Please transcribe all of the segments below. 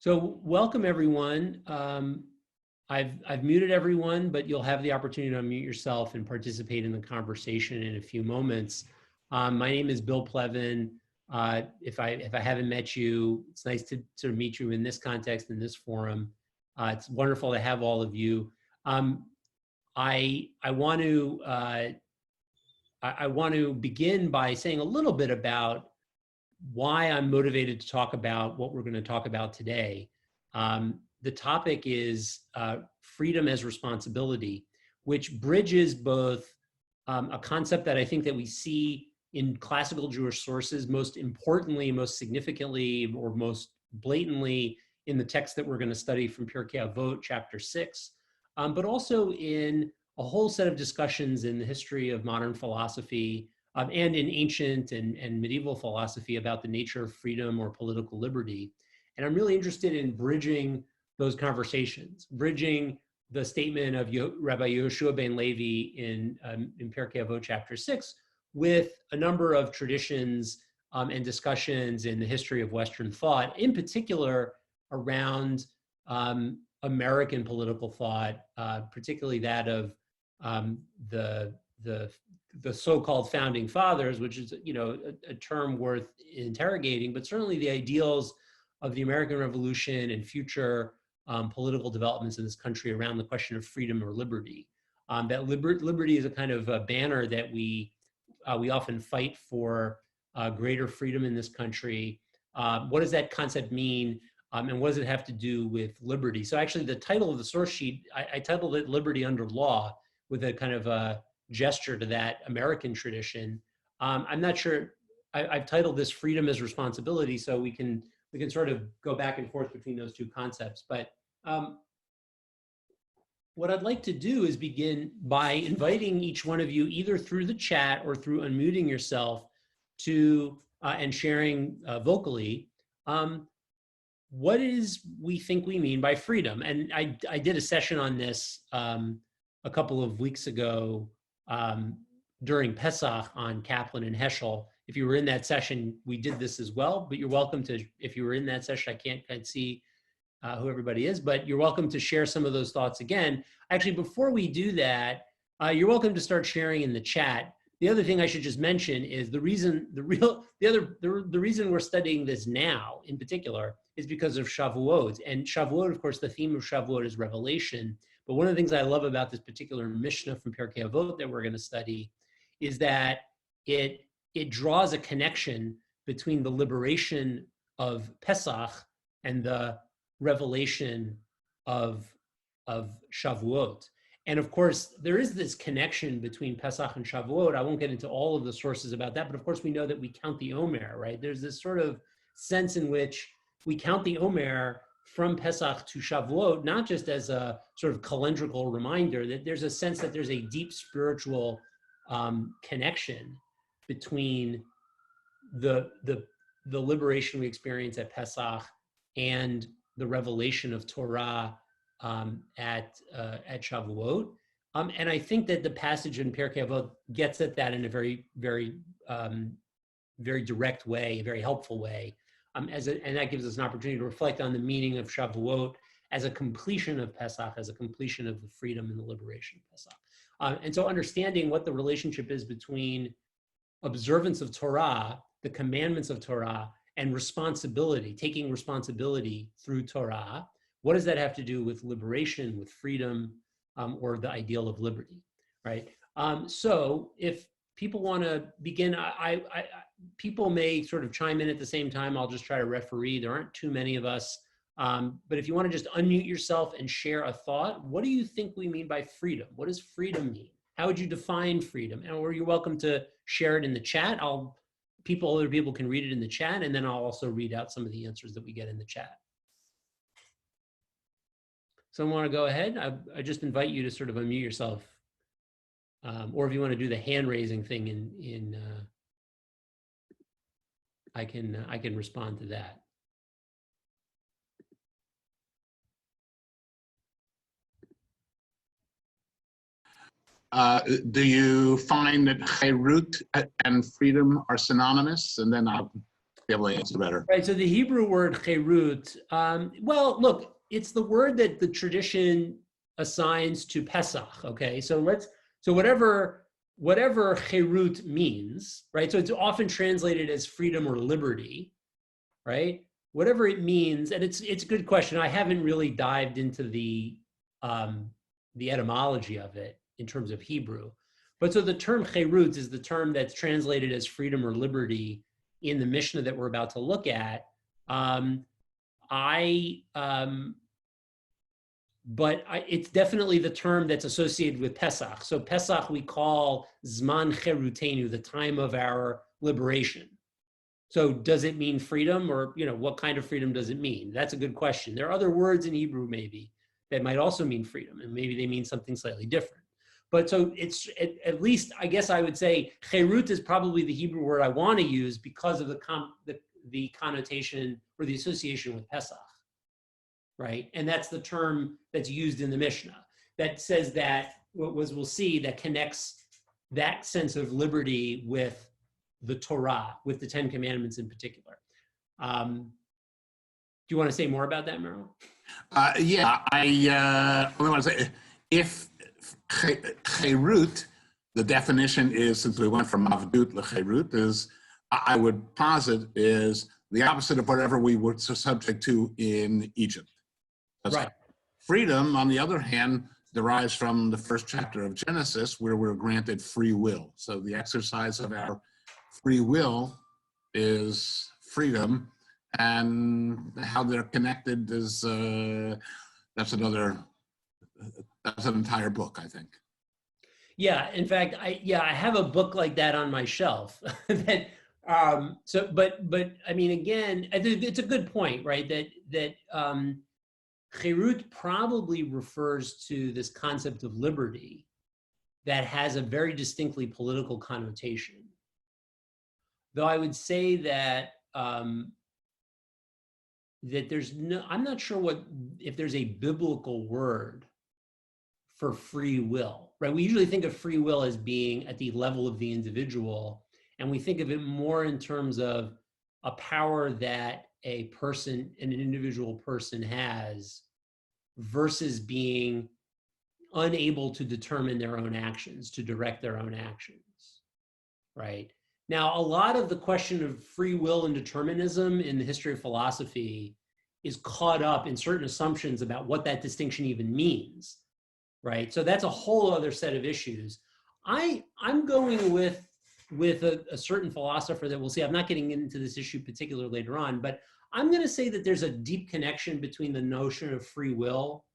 So welcome everyone. I've muted everyone, but you'll have the opportunity to unmute yourself and participate in the conversation in a few moments. My name is Bill Plevan. If I haven't met you, it's nice to sort of meet you in this context, in this forum. It's wonderful to have all of you. I want to begin by saying a little bit about why I'm motivated to talk about what we're going to talk about today. The topic is freedom as responsibility, which bridges both a concept that I think that we see in classical Jewish sources, most importantly, most significantly, or most blatantly in the text that we're going to study from Pirkei Avot, chapter 6, but also in a whole set of discussions in the history of modern philosophy and in ancient and medieval philosophy about the nature of freedom or political liberty. And I'm really interested in bridging those conversations, bridging the statement of Rabbi Yehoshua ben Levi in Pirkei Avot chapter 6 with a number of traditions and discussions in the history of Western thought, in particular around American political thought, particularly that of the so-called founding fathers, which is a term worth interrogating, but certainly the ideals of the American Revolution and future political developments in this country around the question of freedom or liberty. That liberty is a kind of a banner that we often fight for greater freedom in this country. What does that concept mean? And what does it have to do with liberty? So actually the title of the source sheet, I titled it Liberty Under Law, with a kind of a gesture to that American tradition. I'm not sure, I've titled this Freedom as Responsibility, so we can sort of go back and forth between those two concepts. But what I'd like to do is begin by inviting each one of you, either through the chat or through unmuting yourself, to and sharing vocally, what is we think we mean by freedom. And I did a session on this a couple of weeks ago during Pesach on Kaplan and Heschel. If you were in that session, we did this as well, but you're welcome to, if you were in that session, I can't see who everybody is, but you're welcome to share some of those thoughts again. Actually, before we do that, you're welcome to start sharing in the chat. The other thing I should just mention is the reason we're studying this now in particular is because of Shavuot. And Shavuot, of course, the theme of Shavuot is revelation. But one of the things I love about this particular Mishnah from Pirkei Avot that we're going to study is that it draws a connection between the liberation of Pesach and the revelation of Shavuot. And of course, there is this connection between Pesach and Shavuot. I won't get into all of the sources about that, but of course we know that we count the Omer, right? There's this sort of sense in which we count the Omer from Pesach to Shavuot, not just as a sort of calendrical reminder, that there's a sense that there's a deep spiritual connection between the liberation we experience at Pesach and the revelation of Torah at Shavuot. And I think that the passage in Pirkei Avot gets at that in a very, very, very direct way, a very helpful way. And that gives us an opportunity to reflect on the meaning of Shavuot as a completion of Pesach, as a completion of the freedom and the liberation of Pesach. And so understanding what the relationship is between observance of Torah, the commandments of Torah, and responsibility, taking responsibility through Torah, what does that have to do with liberation, with freedom, or the ideal of liberty, right? So if people want to begin, people may sort of chime in at the same time. I'll just try to referee. There aren't too many of us. But if you want to just unmute yourself and share a thought, what do you think we mean by freedom? What does freedom mean? How would you define freedom? Or you're welcome to share it in the chat. Other people can read it in the chat, and then I'll also read out some of the answers that we get in the chat. Someone want to go ahead? I just invite you to sort of unmute yourself. Or if you want to do the hand raising thing I can respond to that. Do you find that Chayerut and freedom are synonymous? And then be able to answer better. Right, so the Hebrew word cherut, well, look, it's the word that the tradition assigns to Pesach, okay? So whatever cherut means, right? So it's often translated as freedom or liberty, right? Whatever it means, and it's a good question. I haven't really dived into the etymology of it in terms of Hebrew. But so the term cherut is the term that's translated as freedom or liberty in the Mishnah that we're about to look at. It's definitely the term that's associated with Pesach. So Pesach we call Zman Cherutenu, the time of our liberation. So does it mean freedom, or what kind of freedom does it mean? That's a good question. There are other words in Hebrew maybe that might also mean freedom, and maybe they mean something slightly different. But so it's at least, I guess I would say cherut is probably the Hebrew word I want to use because of the connotation or the association with Pesach, right? And that's the term that's used in the Mishnah that says that, we'll see, that connects that sense of liberty with the Torah, with the Ten Commandments in particular. Do you want to say more about that, Merrill? Yeah, I only want to say, if cherut, the definition is, since we went from avdut to cherut, is, I would posit, is the opposite of whatever we were subject to in Egypt. Right. Freedom, on the other hand, derives from the first chapter of Genesis, where we're granted free will. So the exercise of our free will is freedom, and how they're connected is that's an entire book, I think. Yeah, in fact, I have a book like that on my shelf. But I mean, again, it's a good point, right? That cherut probably refers to this concept of liberty that has a very distinctly political connotation. Though I would say that I'm not sure if there's a biblical word for free will, right? We usually think of free will as being at the level of the individual, and we think of it more in terms of a power that an individual person has versus being unable to determine their own actions, to direct their own actions, right? Now, a lot of the question of free will and determinism in the history of philosophy is caught up in certain assumptions about what that distinction even means, right? So that's a whole other set of issues. I'm going with a certain philosopher that we'll see. I'm not getting into this issue particularly later on, but I'm going to say that there's a deep connection between the notion of free will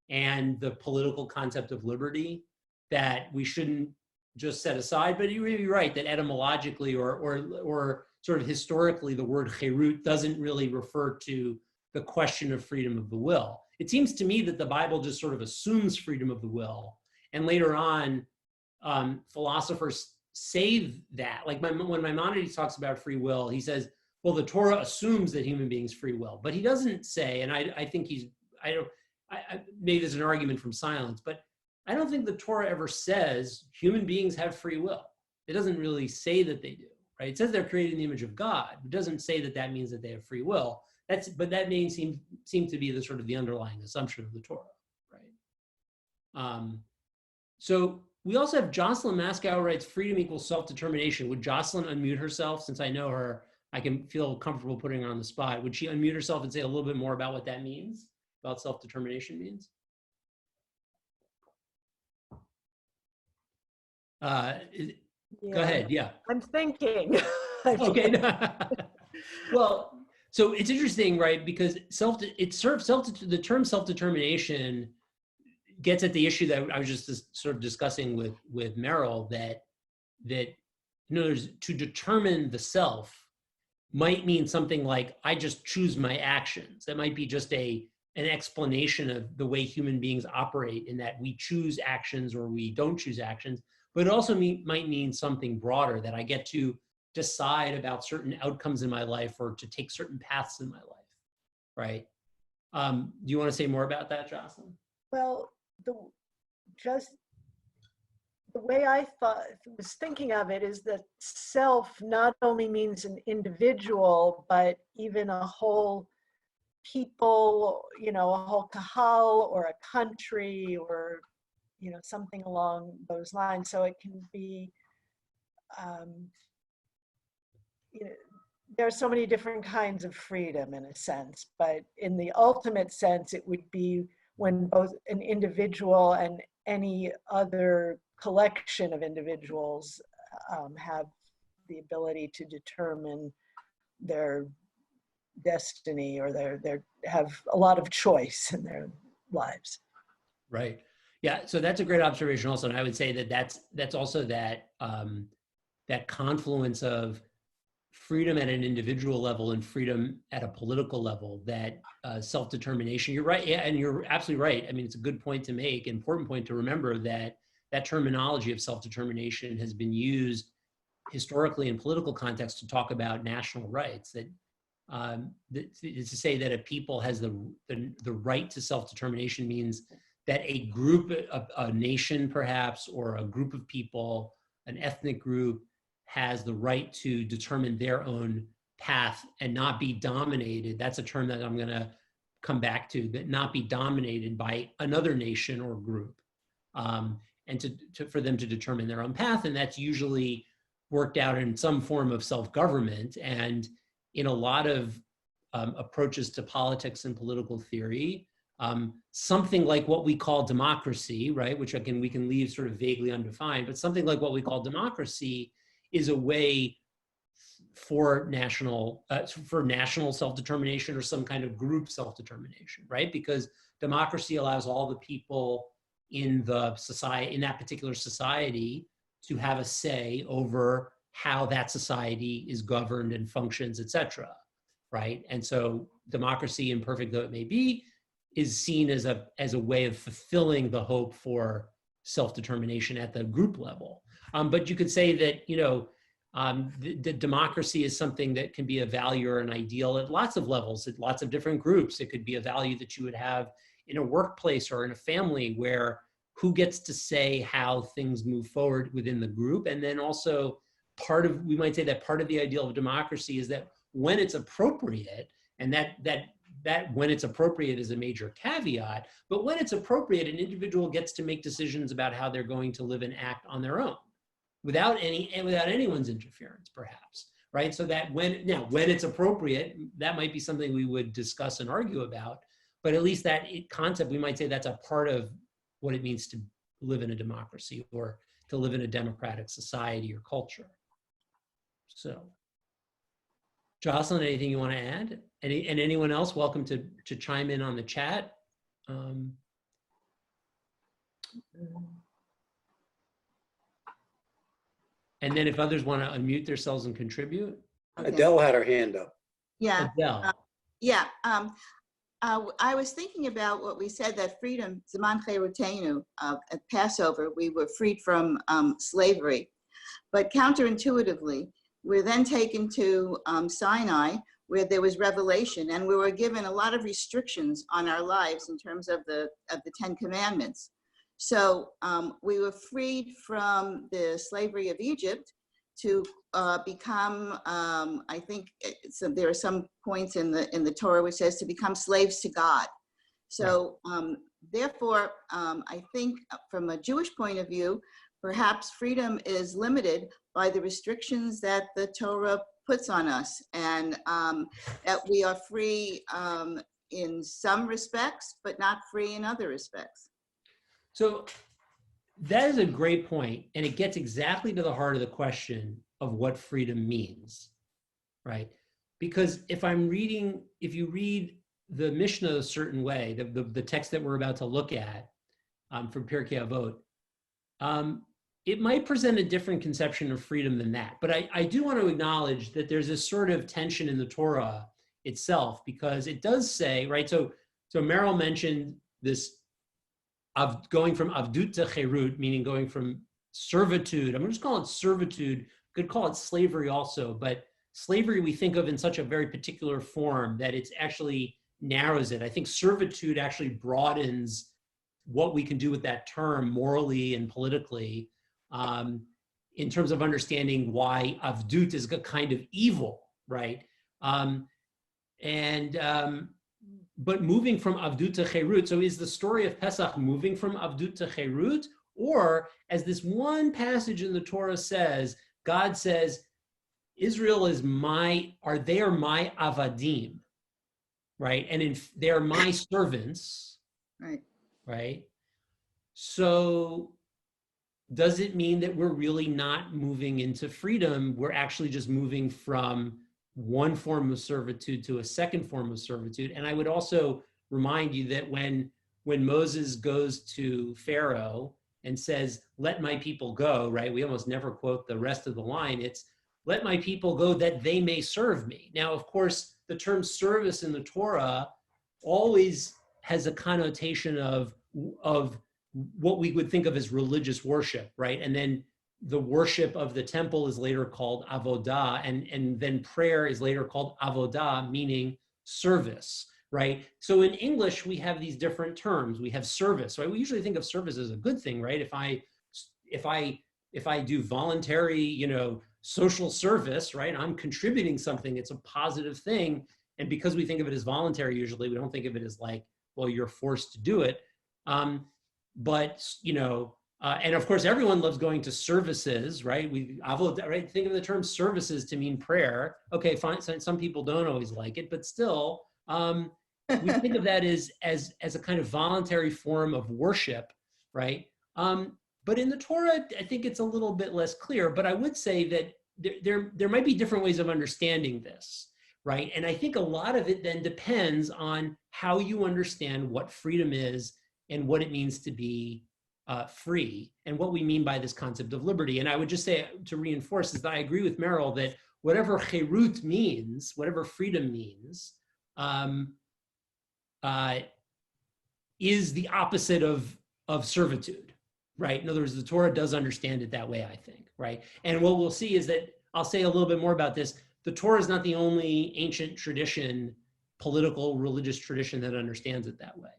and the political concept of liberty that we shouldn't just set aside. But you're really right that etymologically or sort of historically, the word cherut doesn't really refer to the question of freedom of the will. It seems to me that the Bible just sort of assumes freedom of the will, and later on, philosophers say that. Like when Maimonides talks about free will, he says, well, the Torah assumes that human beings free will, but he doesn't say, and I think maybe there's an argument from silence, but I don't think the Torah ever says human beings have free will. It doesn't really say that they do, right? It says they're created in the image of God. It doesn't say that means that they have free will. But that may seem to be the sort of the underlying assumption of the Torah, right? So we also have Jocelyn Mascow writes, freedom equals self-determination. Would Jocelyn unmute herself? Since I know her, I can feel comfortable putting her on the spot. Would she unmute herself and say a little bit more about what that means, about self-determination means? Go ahead, yeah. I'm thinking. Okay. Well, so it's interesting, right? Because the term self-determination gets at the issue that I was just sort of discussing with Merrill, that to determine the self might mean something like, I just choose my actions. That might be just an explanation of the way human beings operate, in that we choose actions or we don't choose actions. But it also might mean something broader, that I get to decide about certain outcomes in my life or to take certain paths in my life, right? Do you want to say more about that, Jocelyn? Well, the way I was thinking of it is that self not only means an individual, but even a whole people, a whole kahal or a country or, something along those lines. So it can be, there are so many different kinds of freedom in a sense, but in the ultimate sense, it would be when both an individual and any other collection of individuals have the ability to determine their destiny, or their have a lot of choice in their lives. Right. Yeah. So that's a great observation also. And I would say that that's also that confluence of freedom at an individual level and freedom at a political level, that self-determination. You're right. Yeah, and you're absolutely right. I mean, it's a good point to make, an important point to remember, that terminology of self-determination has been used historically in political context to talk about national rights, that to say that a people has the right to self-determination means that a group, a nation perhaps, or a group of people, an ethnic group, has the right to determine their own path and not be dominated. That's a term that I'm going to come back to, that not be dominated by another nation or group, and for them to determine their own path. And that's usually worked out in some form of self-government. And in a lot of approaches to politics and political theory, something like what we call democracy, right, which again, we can leave sort of vaguely undefined, but something like what we call democracy is a way for national self-determination, or some kind of group self-determination, right? Because democracy allows all the people in the society, in that particular society, to have a say over how that society is governed and functions, etc. Right? And so democracy, imperfect though it may be, is seen as a way of fulfilling the hope for self-determination at the group level. But you could say that, the democracy is something that can be a value or an ideal at lots of levels, at lots of different groups. It could be a value that you would have in a workplace or in a family, where who gets to say how things move forward within the group. And then also we might say that part of the ideal of democracy is that when it's appropriate, and that when it's appropriate is a major caveat, but when it's appropriate, an individual gets to make decisions about how they're going to live and act on their own, without anyone's interference, perhaps, right? So that when it's appropriate, that might be something we would discuss and argue about, but at least that concept, we might say that's a part of what it means to live in a democracy, or to live in a democratic society or culture. So, Jocelyn, anything you want to add? And anyone else, welcome to chime in on the chat. And then if others want to unmute themselves and contribute. Okay. Adele had her hand up. Yeah. Adele. I was thinking about what we said, that freedom, Zaman Cherutenu, at Passover, we were freed from slavery. But counterintuitively, we're then taken to Sinai, where there was revelation, and we were given a lot of restrictions on our lives in terms of the 10 Commandments. So we were freed from the slavery of Egypt to become, I think, there are some points in the Torah which says to become slaves to God. So therefore, I think from a Jewish point of view, perhaps freedom is limited by the restrictions that the Torah puts on us, and that we are free in some respects, but not free in other respects. So that is a great point, and it gets exactly to the heart of the question of what freedom means, right? Because if you read the Mishnah a certain way, the text that we're about to look at from Pirkei Avot, it might present a different conception of freedom than that. But I do want to acknowledge that there's this sort of tension in the Torah itself, because it does say, right? So Meryl mentioned this of going from avdut to cherut, meaning going from servitude. I'm just calling it servitude. Could call it slavery also, but slavery we think of in such a very particular form that it's actually narrows it. I think servitude actually broadens what we can do with that term morally and politically, in terms of understanding why avdut is a kind of evil, right? But moving from avdut to cherut, so is the story of Pesach moving from avdut to cherut? Or, as this one passage in the Torah says, God says, Israel is my avadim, right? And they're my servants, Right. right? So does it mean that we're really not moving into freedom? We're actually just moving from one form of servitude to a second form of servitude. And I would also remind you that when Moses goes to Pharaoh and says, let my people go, right? We almost never quote the rest of the line. It's, let my people go that they may serve me. Now, of course, the term service in the Torah always has a connotation of what we would think of as religious worship, right? And then the worship of the temple is later called avodah, and then prayer is later called avodah, meaning service, right? So in English, we have these different terms. We have service, right? We usually think of service as a good thing, right? If I do voluntary, social service, right? I'm contributing something. It's a positive thing. And because we think of it as voluntary, usually we don't think of it as like, well, you're forced to do it. And of course, everyone loves going to services, right? Right? Think of the term services to mean prayer. Okay, fine. Some people don't always like it, but still, we think of that as a kind of voluntary form of worship, right? But in the Torah, I think it's a little bit less clear. But I would say that there might be different ways of understanding this, right? And I think a lot of it then depends on how you understand what freedom is and what it means to be free, and what we mean by this concept of liberty. And I would just say, to reinforce, is that I agree with Meryl that whatever cherut means, whatever freedom means, is the opposite of servitude, right? In other words, the Torah does understand it that way, I think, right? And what we'll see is that, I'll say a little bit more about this, the Torah is not the only ancient tradition, political, religious tradition that understands it that way.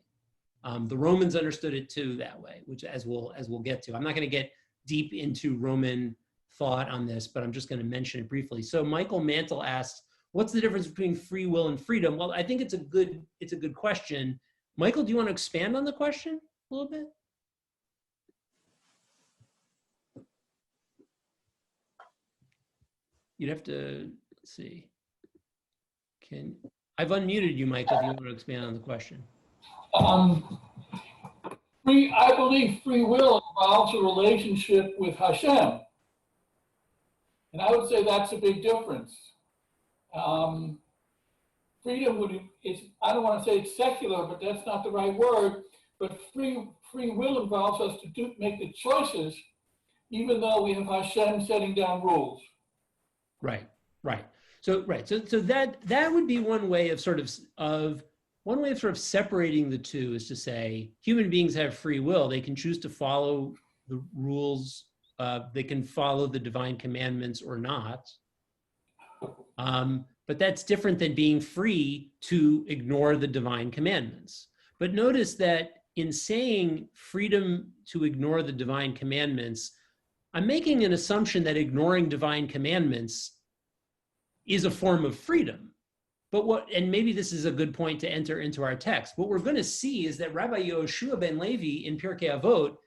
The Romans understood it too that way, which as we'll get to. I'm not going to get deep into Roman thought on this, but I'm just going to mention it briefly. So Michael Mantle asks, what's the difference between free will and freedom? Well, I think it's a good question. Michael, do you want to expand on the question a little bit? You'd have to, let's see. I've unmuted you, Michael, if you want to expand on the question. I believe free will involves a relationship with Hashem. And I would say that's a big difference. Freedom I don't want to say it's secular, but that's not the right word. But free will involves us to make the choices, even though we have Hashem setting down rules. Right. So that would be one way of sort of separating the two, is to say human beings have free will. They can choose to follow the rules. They can follow the divine commandments or not. But that's different than being free to ignore the divine commandments. But notice that in saying freedom to ignore the divine commandments, I'm making an assumption that ignoring divine commandments is a form of freedom. And maybe this is a good point to enter into our text. What we're going to see is that Rabbi Yehoshua ben Levi in Pirkei Avot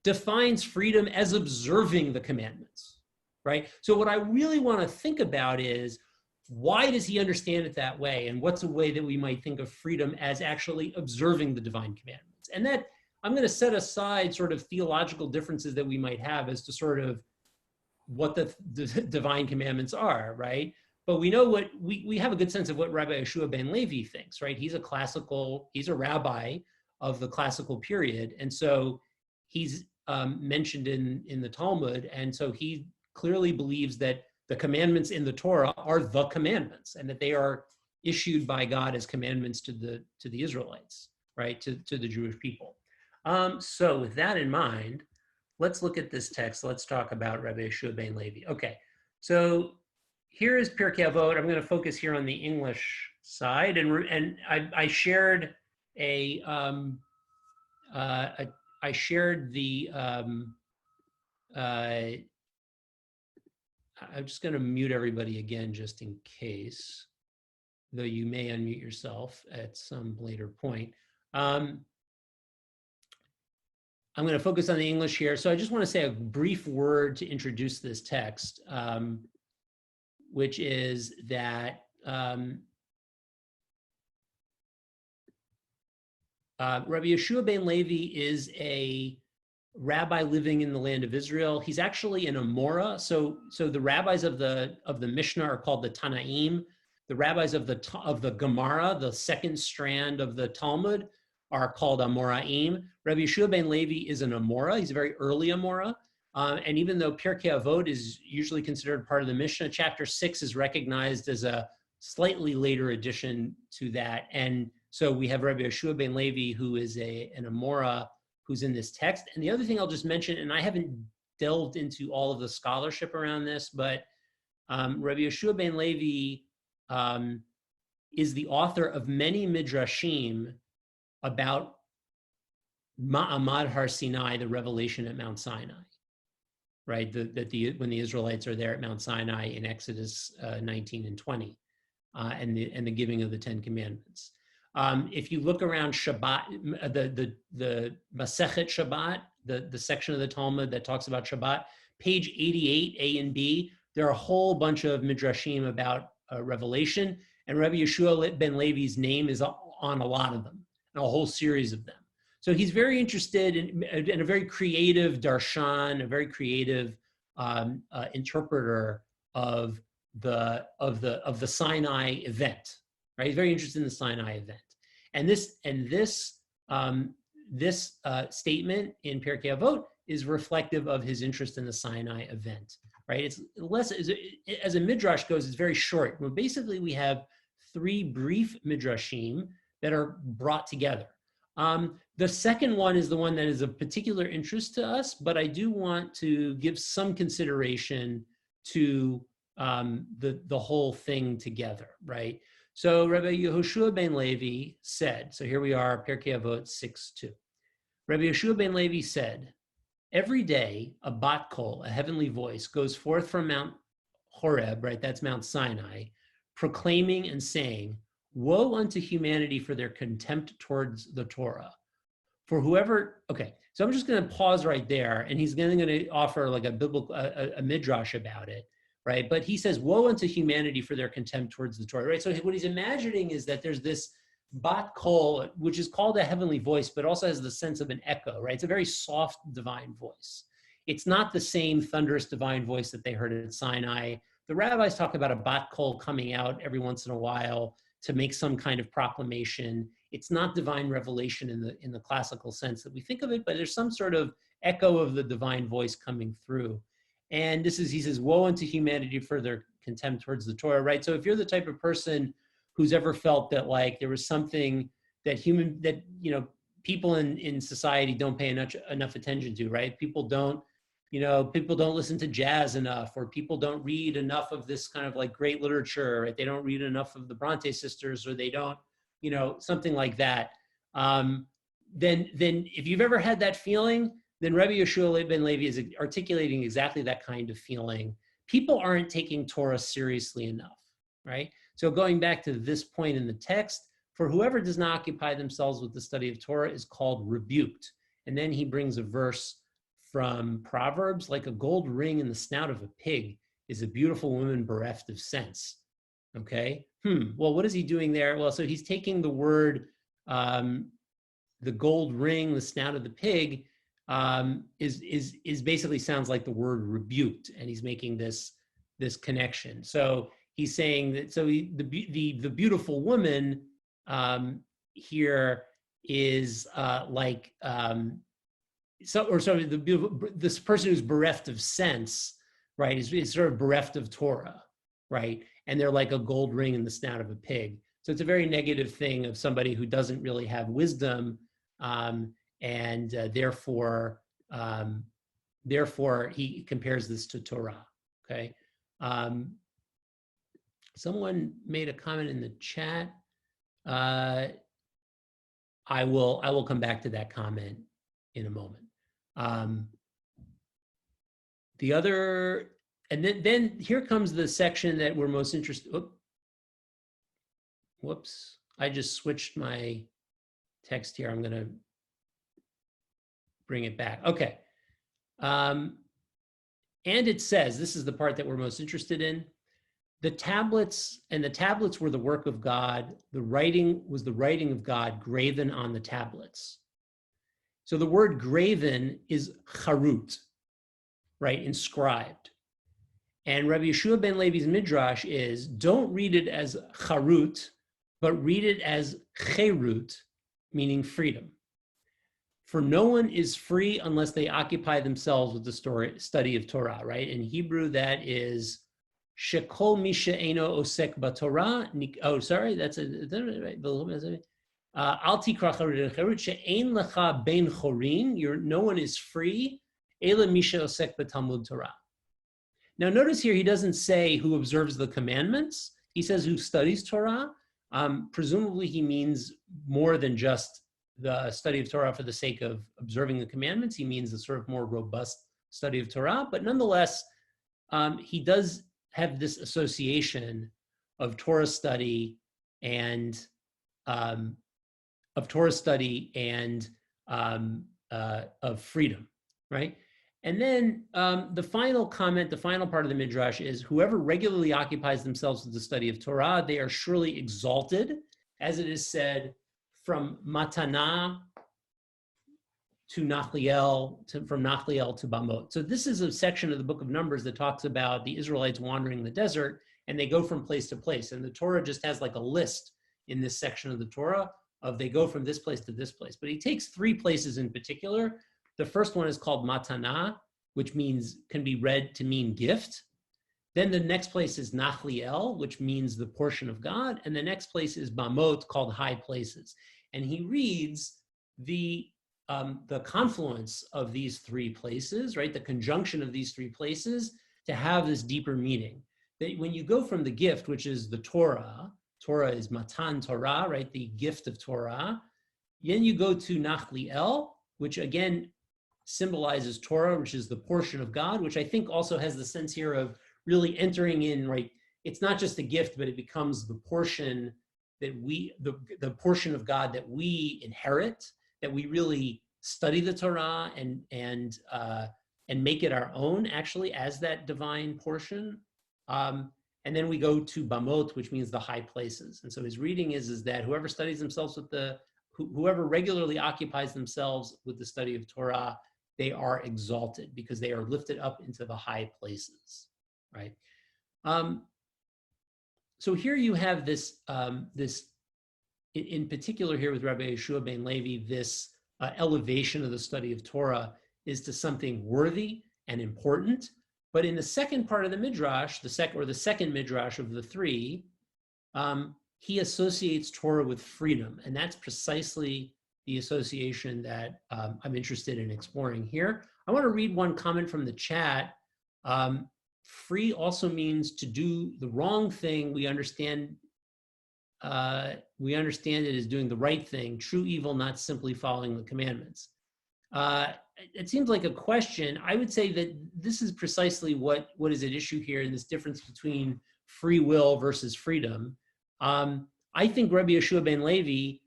defines freedom as observing the commandments, right? So what I really want to think about is, why does he understand it that way? And what's a way that we might think of freedom as actually observing the divine commandments? And that I'm going to set aside sort of theological differences that we might have as to sort of what the divine commandments are, right? But we know we have a good sense of what Rabbi Yehoshua ben Levi thinks, right? He's a rabbi of the classical period. And so he's mentioned in the Talmud. And so he clearly believes that the commandments in the Torah are the commandments, and that they are issued by God as commandments to the Israelites, right? To the Jewish people. So with that in mind, let's look at this text. Let's talk about Rabbi Yehoshua ben Levi. Okay, so here is Pirkei Avot. I'm going to focus here on the English side, and I shared I shared the I'm just going to mute everybody again, just in case, though you may unmute yourself at some later point. I'm going to focus on the English here. So I just want to say a brief word to introduce this text, which is that Rabbi Yeshua ben Levi is a rabbi living in the land of Israel. He's actually an Amora. So the rabbis of the Mishnah are called the Tanaim. The rabbis of the Gemara, the second strand of the Talmud, are called Amoraim. Rabbi Yeshua ben Levi is an Amora. He's a very early Amora. And even though Pirkei Avot is usually considered part of the Mishnah, chapter 6 is recognized as a slightly later addition to that. And so we have Rabbi Yeshua ben Levi, who is an Amora, who's in this text. And the other thing I'll just mention, and I haven't delved into all of the scholarship around this, but Rabbi Yeshua ben Levi is the author of many midrashim about Ma'amad Har Sinai, the revelation at Mount Sinai, right? When the Israelites are there at Mount Sinai in Exodus 19 and 20, and the giving of the 10 Commandments. If you look around Shabbat, the Masechet Shabbat, the section of the Talmud that talks about Shabbat, page 88, A and B, there are a whole bunch of midrashim about Revelation, and Rabbi Yeshua ben Levi's name is on a lot of them, and a whole series of them. So he's very interested in a very creative darshan, a very creative interpreter of the Sinai event. Right, he's very interested in the Sinai event, and this statement in Pirkei Avot is reflective of his interest in the Sinai event. Right, it's less as a midrash goes, it's very short. Well, basically, we have 3 brief midrashim that are brought together. The second one is the one that is of particular interest to us, but I do want to give some consideration to the whole thing together. Right. So Rabbi Yehoshua ben Levi said, so here we are, Pirkei Avot 6:2. Rabbi Yeshua ben Levi said, every day a bat kol, a heavenly voice, goes forth from Mount Horeb, right, that's Mount Sinai, proclaiming and saying, woe unto humanity for their contempt towards the Torah. For whoever, okay, so I'm just going to pause right there, and he's going to offer like a biblical, a midrash about it. Right, but he says, woe unto humanity for their contempt towards the Torah, right? So what he's imagining is that there's this bat kol, which is called a heavenly voice, but also has the sense of an echo, right? It's a very soft divine voice. It's not the same thunderous divine voice that they heard at Sinai. The rabbis talk about a bat kol coming out every once in a while to make some kind of proclamation. It's not divine revelation in the classical sense that we think of it, but there's some sort of echo of the divine voice coming through. And he says, woe unto humanity for their contempt towards the Torah, right? So if you're the type of person who's ever felt that like there was something that people in society don't pay enough attention to, right? People don't listen to jazz enough, or people don't read enough of this kind of like great literature, right? They don't read enough of the Bronte sisters, or they don't, something like that. Then if you've ever had that feeling, then Rabbi Yeshua ben Levi is articulating exactly that kind of feeling. People aren't taking Torah seriously enough, right? So going back to this point in the text, for whoever does not occupy themselves with the study of Torah is called rebuked. And then he brings a verse from Proverbs, like a gold ring in the snout of a pig is a beautiful woman bereft of sense. Okay, well, what is he doing there? Well, so he's taking the word, the gold ring, the snout of the pig, is basically sounds like the word rebuked, and he's making this connection. So he's saying that the beautiful woman here is this person who's bereft of sense, right, is sort of bereft of Torah, right, and they're like a gold ring in the snout of a pig. So it's a very negative thing of somebody who doesn't really have wisdom. And therefore he compares this to Torah. Okay. Someone made a comment in the chat. I will come back to that comment in a moment. The other, and then here comes the section that we're most interested. Whoops, I just switched my text here. I'm going to bring it back. Okay. And it says, this is the part that we're most interested in. The tablets were the work of God. The writing was the writing of God graven on the tablets. So the word graven is charut, right? Inscribed. And Rabbi Yeshua ben Levi's midrash is, don't read it as charut, but read it as cherut, meaning freedom. For no one is free unless they occupy themselves with the study of Torah, right? In Hebrew, that is shekol mi she'eno osek b'Torah. Oh, sorry, that's a al tikra charut she'ein lecha ben chorin. No one is free. Ela mi she'osek b'Talmud Torah. Now, notice here he doesn't say who observes the commandments. He says who studies Torah. Presumably, he means more than just the study of Torah for the sake of observing the commandments. He means a sort of more robust study of Torah. But nonetheless, he does have this association of Torah study and of freedom, right? And then the final comment, the final part of the midrash is, whoever regularly occupies themselves with the study of Torah, they are surely exalted, as it is said, from Matana to Nachliel, from Nachliel to Bamot. So this is a section of the book of Numbers that talks about the Israelites wandering the desert, and they go from place to place. And the Torah just has like a list in this section of the Torah of they go from this place to this place. But he takes 3 places in particular. The first one is called Matana, which can be read to mean gift. Then the next place is Nachliel, which means the portion of God. And the next place is Bamot, called high places. And he reads the confluence of these 3 places, right? The conjunction of these 3 places to have this deeper meaning. That when you go from the gift, which is the Torah is Matan Torah, right? The gift of Torah. Then you go to Nachliel, which again symbolizes Torah, which is the portion of God, which I think also has the sense here of really entering in, right? It's not just a gift, but it becomes the portion that the portion of God that we inherit, that we really study the Torah and make it our own, actually, as that divine portion. And then we go to Bamot, which means the high places. And so his reading is that whoever studies themselves with whoever regularly occupies themselves with the study of Torah, they are exalted because they are lifted up into the high places, right? So here you have this, in particular here with Rabbi Yeshua ben Levi, this elevation of the study of Torah is to something worthy and important. But in the second part of the midrash, the second midrash of the 3, he associates Torah with freedom, and that's precisely the association that I'm interested in exploring here. I want to read one comment from the chat. Free also means to do the wrong thing. We understand it as doing the right thing. True evil, not simply following the commandments. It seems like a question. I would say that this is precisely what is at issue here in this difference between free will versus freedom. I think Rabbi Yeshua ben Levi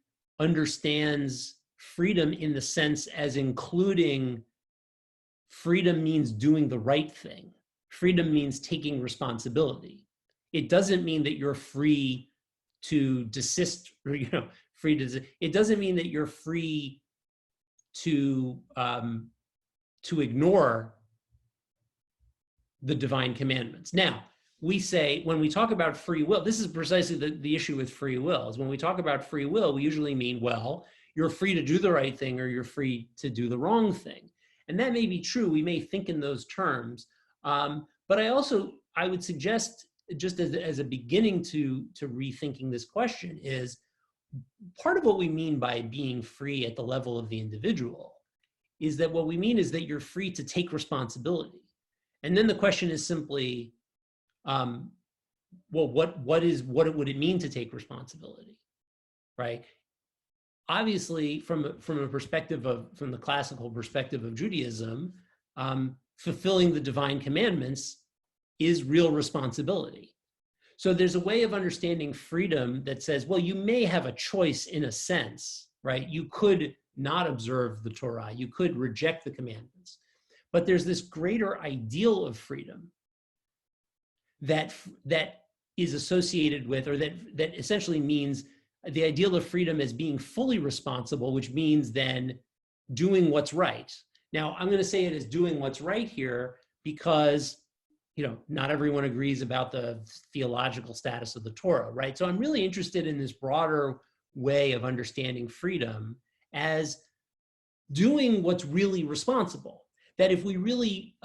understands freedom in the sense as including freedom means doing the right thing. Freedom means taking responsibility. It doesn't mean that you're free to desist, or, it doesn't mean that you're free to ignore the divine commandments. Now, we say, when we talk about free will, this is precisely the issue with free will, is when we talk about free will, we usually mean, well, you're free to do the right thing or you're free to do the wrong thing. And that may be true. We may think in those terms. But I would suggest, just as a beginning to rethinking this question, is part of what we mean by being free at the level of the individual is that what we mean is that you're free to take responsibility. And then the question is simply, well, what would it mean to take responsibility, right? Obviously, from the classical perspective of Judaism, fulfilling the divine commandments is real responsibility. So there's a way of understanding freedom that says, well, you may have a choice in a sense, right? You could not observe the Torah, you could reject the commandments, but there's this greater ideal of freedom that is associated with, or that essentially means the ideal of freedom as being fully responsible, which means then doing what's right. Now, I'm going to say it as doing what's right here because, not everyone agrees about the theological status of the Torah, right? So I'm really interested in this broader way of understanding freedom as doing what's really responsible. That if we really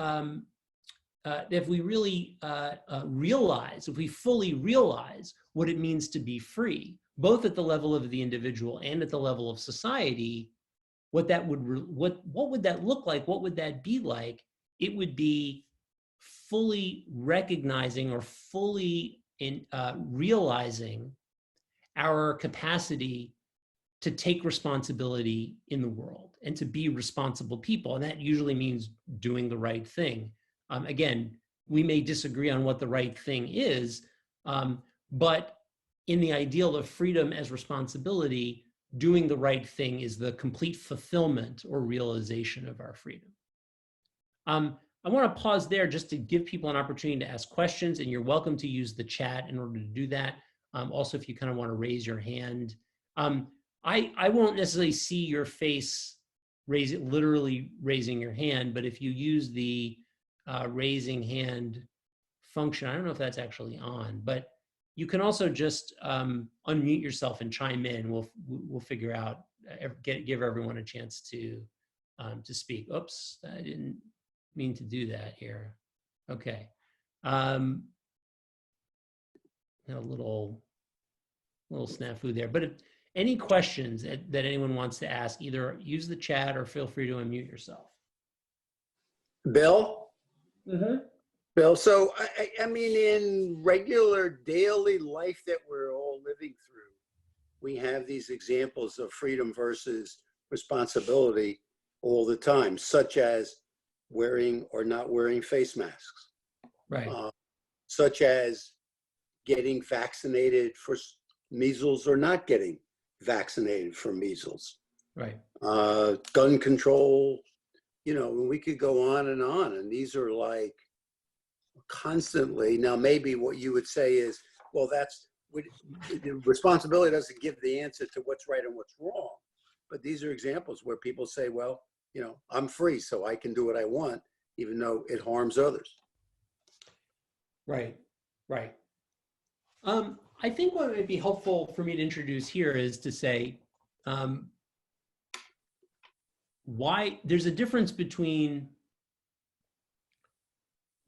realize, if we fully realize what it means to be free, both at the level of the individual and at the level of society, what would that look like? What would that be like? It would be fully recognizing or fully realizing our capacity to take responsibility in the world and to be responsible people. And that usually means doing the right thing. Again, we may disagree on what the right thing is, but in the ideal of freedom as responsibility, doing the right thing is the complete fulfillment or realization of our freedom. I want to pause there just to give people an opportunity to ask questions, and you're welcome to use the chat in order to do that. Also, if you kind of want to raise your hand. I won't necessarily see your face literally raising your hand, but if you use the raising hand function, I don't know if that's actually on, but you can also just unmute yourself and chime in. We'll figure out, give everyone a chance to speak. Oops, I didn't mean to do that here. Okay. A little snafu there, but if any questions that anyone wants to ask, either use the chat or feel free to unmute yourself. Bill? Mm-hmm. Bill, so I mean, in regular daily life that we're all living through, we have these examples of freedom versus responsibility all the time, such as wearing or not wearing face masks, Right. Such as getting vaccinated for measles or not getting vaccinated for measles, Right. Gun control, we could go on, and these are like constantly. Now, maybe what you would say is, well, the responsibility doesn't give the answer to what's right and what's wrong, but these are examples where people say, well, I'm free, so I can do what I want, even though it harms others. Right. I think what might be helpful for me to introduce here is to say why there's a difference between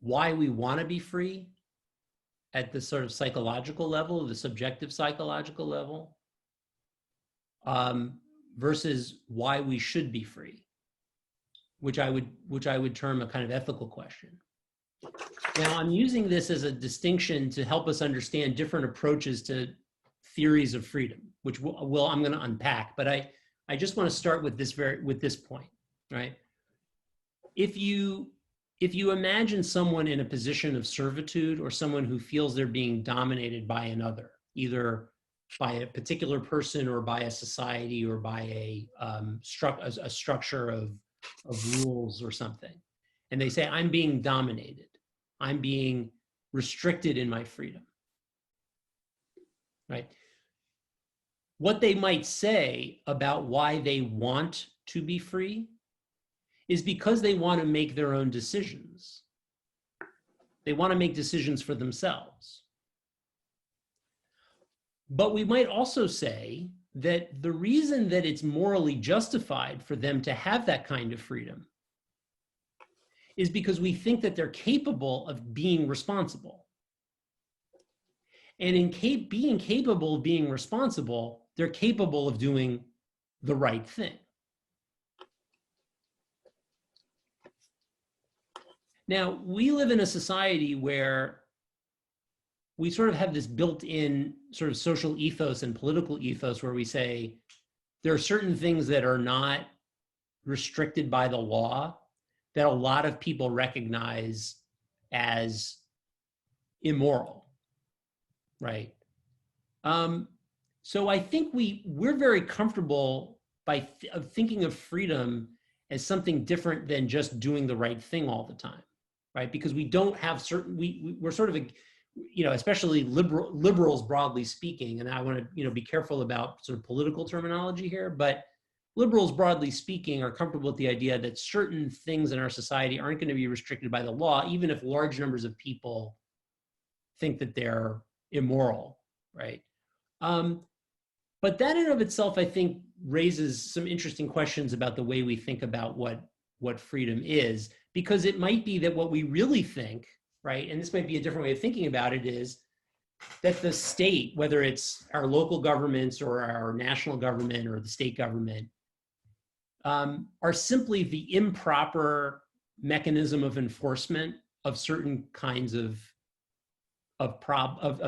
why we want to be free at the sort of psychological level, the subjective psychological level, versus why we should be free, which I would term a kind of ethical question. Now, I'm using this as a distinction to help us understand different approaches to theories of freedom, which I'm going to unpack. But I just want to start with this point, right? If you imagine someone in a position of servitude, or someone who feels they're being dominated by another, either by a particular person or by a society or by a structure of rules or something, and they say, I'm being dominated, I'm being restricted in my freedom, right? What they might say about why they want to be free is because they want to make their own decisions. They want to make decisions for themselves. But we might also say that the reason that it's morally justified for them to have that kind of freedom is because we think that they're capable of being responsible. And in being capable of being responsible, they're capable of doing the right thing. Now, we live in a society where we sort of have this built-in sort of social ethos and political ethos where we say there are certain things that are not restricted by the law that a lot of people recognize as immoral, right? So I think we're very comfortable by thinking of freedom as something different than just doing the right thing all the time, right? Because we don't have certain, we're sort of, especially liberals broadly speaking, and I want to, be careful about sort of political terminology here, but liberals broadly speaking are comfortable with the idea that certain things in our society aren't going to be restricted by the law, even if large numbers of people think that they're immoral, right? But that in and of itself, I think, raises some interesting questions about the way we think about what freedom is, because it might be that what we really think, right, and this might be a different way of thinking about it, is that the state, whether it's our local governments or our national government or the state government, are simply the improper mechanism of enforcement of certain kinds of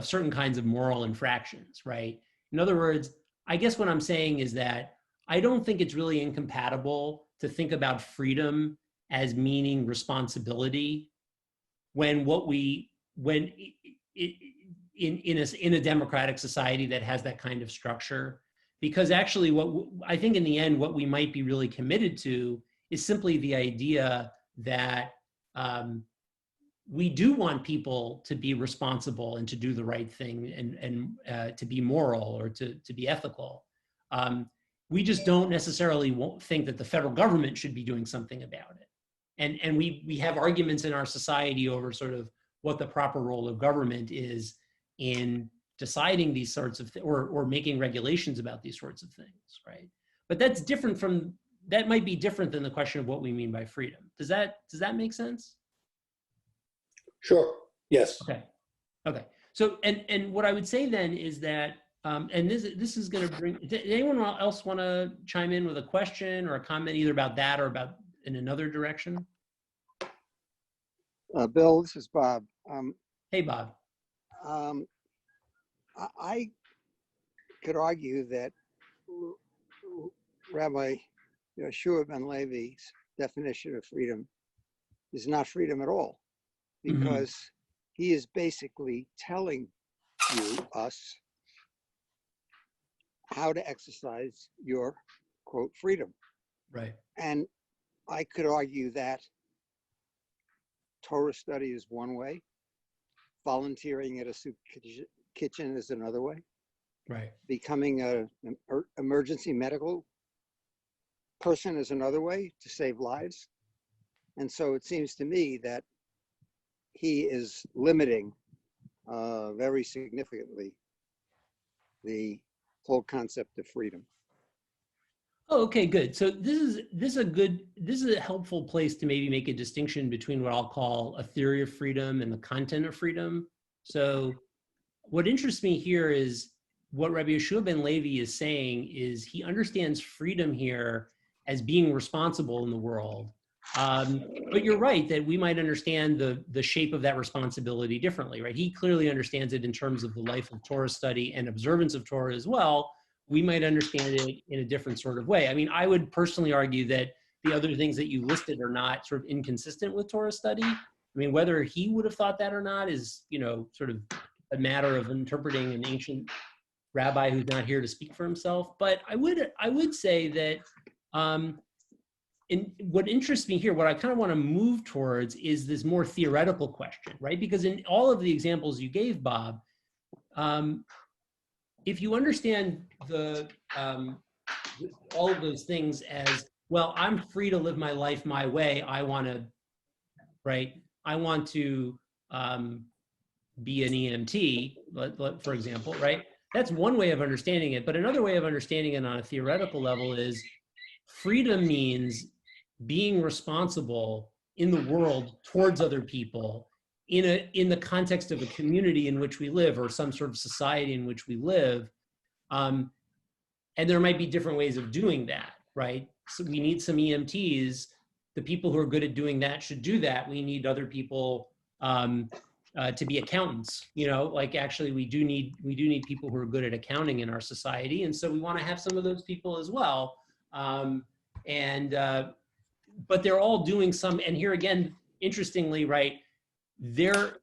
certain kinds of moral infractions, right? In other words, I guess what I'm saying is that I don't think it's really incompatible to think about freedom as meaning responsibility when in a democratic society that has that kind of structure. Because actually I think in the end, what we might be really committed to is simply the idea that we do want people to be responsible and to do the right thing and to be moral or to be ethical. We just don't necessarily think that the federal government should be doing something about it. And we have arguments in our society over sort of what the proper role of government is in deciding these sorts of or making regulations about these sorts of things, right? But that might be different than the question of what we mean by freedom. Does that make sense? Sure. Yes. Okay. So, and what I would say then is that, and this is going to bring, did anyone else want to chime in with a question or a comment either about that or about in another direction? Bill, this is Bob. Hey, Bob. I could argue that Rabbi Yehoshua ben Levi's definition of freedom is not freedom at all, because he is basically telling us, how to exercise your, quote, freedom. Right. And I could argue that Torah study is one way, volunteering at a soup kitchen is another way, Right. becoming an emergency medical person is another way to save lives. And so it seems to me that he is limiting very significantly the whole concept of freedom. Oh, okay, good. So this is a helpful place to maybe make a distinction between what I'll call a theory of freedom and the content of freedom. So what interests me here is what Rabbi Yehoshua ben Levi is saying is he understands freedom here as being responsible in the world. But you're right that we might understand the shape of that responsibility differently, right? He clearly understands it in terms of the life of Torah study and observance of Torah as well. We might understand it in a different sort of way. I mean, I would personally argue that the other things that you listed are not sort of inconsistent with Torah study. I mean, whether he would have thought that or not is, sort of a matter of interpreting an ancient rabbi who's not here to speak for himself. But I would say that what interests me here, what I kind of want to move towards is this more theoretical question, right? Because in all of the examples you gave, Bob, if you understand all of those things as, well, I'm free to live my life my way. I want to be an EMT, for example, right? That's one way of understanding it. But another way of understanding it on a theoretical level is freedom means being responsible in the world towards other people in the context of a community in which we live or some sort of society in which we live. And there might be different ways of doing that, right? So we need some EMTs. The people who are good at doing that should do that. We need other people to be accountants. Actually we do need people who are good at accounting in our society. And so we want to have some of those people as well. but they're all doing some, and here again, interestingly, right, they're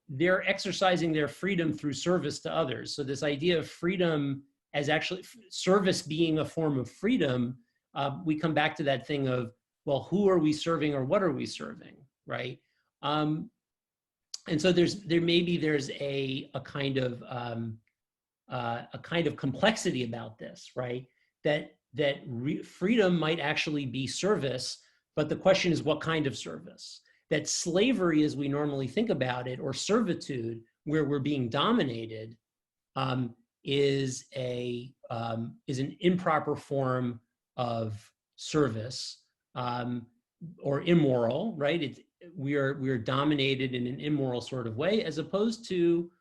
exercising their freedom through service to others. So this idea of freedom as actually service being a form of freedom, we come back to that thing of, well, who are we serving or what are we serving, right? And so there's a kind of complexity about this, right? That freedom might actually be service, but the question is what kind of service? That slavery, as we normally think about it, or servitude, where we're being dominated, is an improper form of service, or immoral, right? We are dominated in an immoral sort of way, as opposed to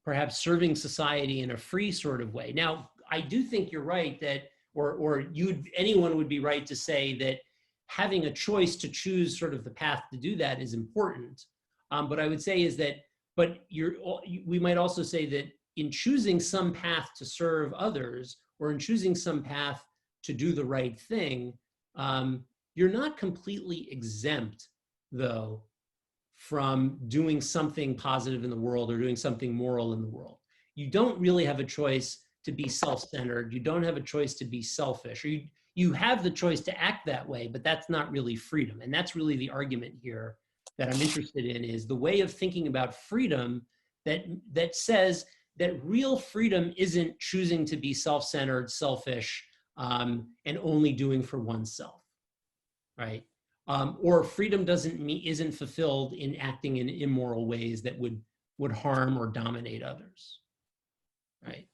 perhaps serving society in a free sort of way. Now, I do think you're right that, or anyone would be right to say that having a choice to choose sort of the path to do that is important. But I would say is that, we might also say that in choosing some path to serve others, or in choosing some path to do the right thing, you're not completely exempt, though, from doing something positive in the world or doing something moral in the world. You don't really have a choice to be self-centered. You don't have a choice to be selfish. Or you have the choice to act that way, but that's not really freedom. And that's really the argument here that I'm interested in, is the way of thinking about freedom that says that real freedom isn't choosing to be self-centered, selfish, and only doing for oneself, right? Or freedom isn't fulfilled in acting in immoral ways that would harm or dominate others, right?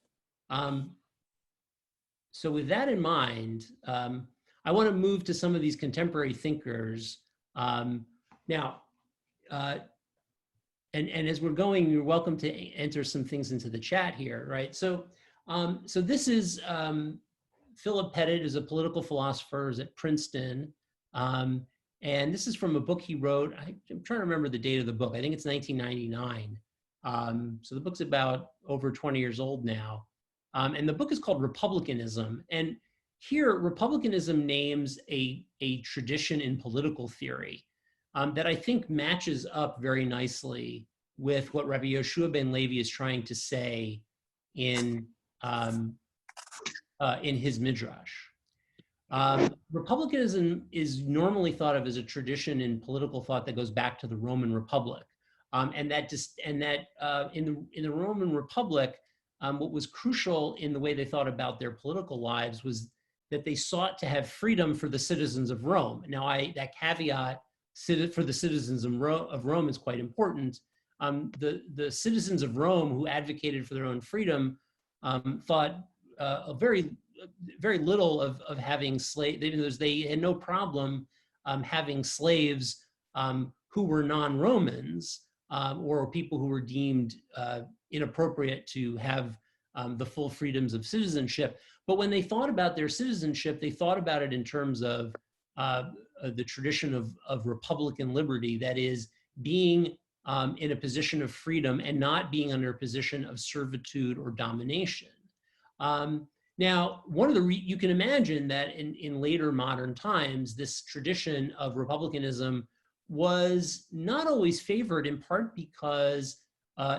So with that in mind, I want to move to some of these contemporary thinkers. Now, and as we're going, you're welcome to enter some things into the chat here, right? So this is Philip Pettit, is a political philosopher, is at Princeton. And this is from a book he wrote. I'm trying to remember the date of the book. I think it's 1999. So the book's about over 20 years old now. And the book is called Republicanism. And here, Republicanism names a tradition in political theory that I think matches up very nicely with what Rabbi Yehoshua ben Levi is trying to say in his midrash. Republicanism is normally thought of as a tradition in political thought that goes back to the Roman Republic, and that in the Roman Republic, what was crucial in the way they thought about their political lives was that they sought to have freedom for the citizens of Rome. Now, that caveat for the citizens of Rome is quite important. The citizens of Rome who advocated for their own freedom thought very little of having slaves. They had no problem having slaves who were non-Romans or people who were deemed inappropriate to have the full freedoms of citizenship. But when they thought about their citizenship, they thought about it in terms of the tradition of republican liberty, that is, being in a position of freedom and not being under a position of servitude or domination. Now, you can imagine that in later modern times, this tradition of republicanism was not always favored, in part because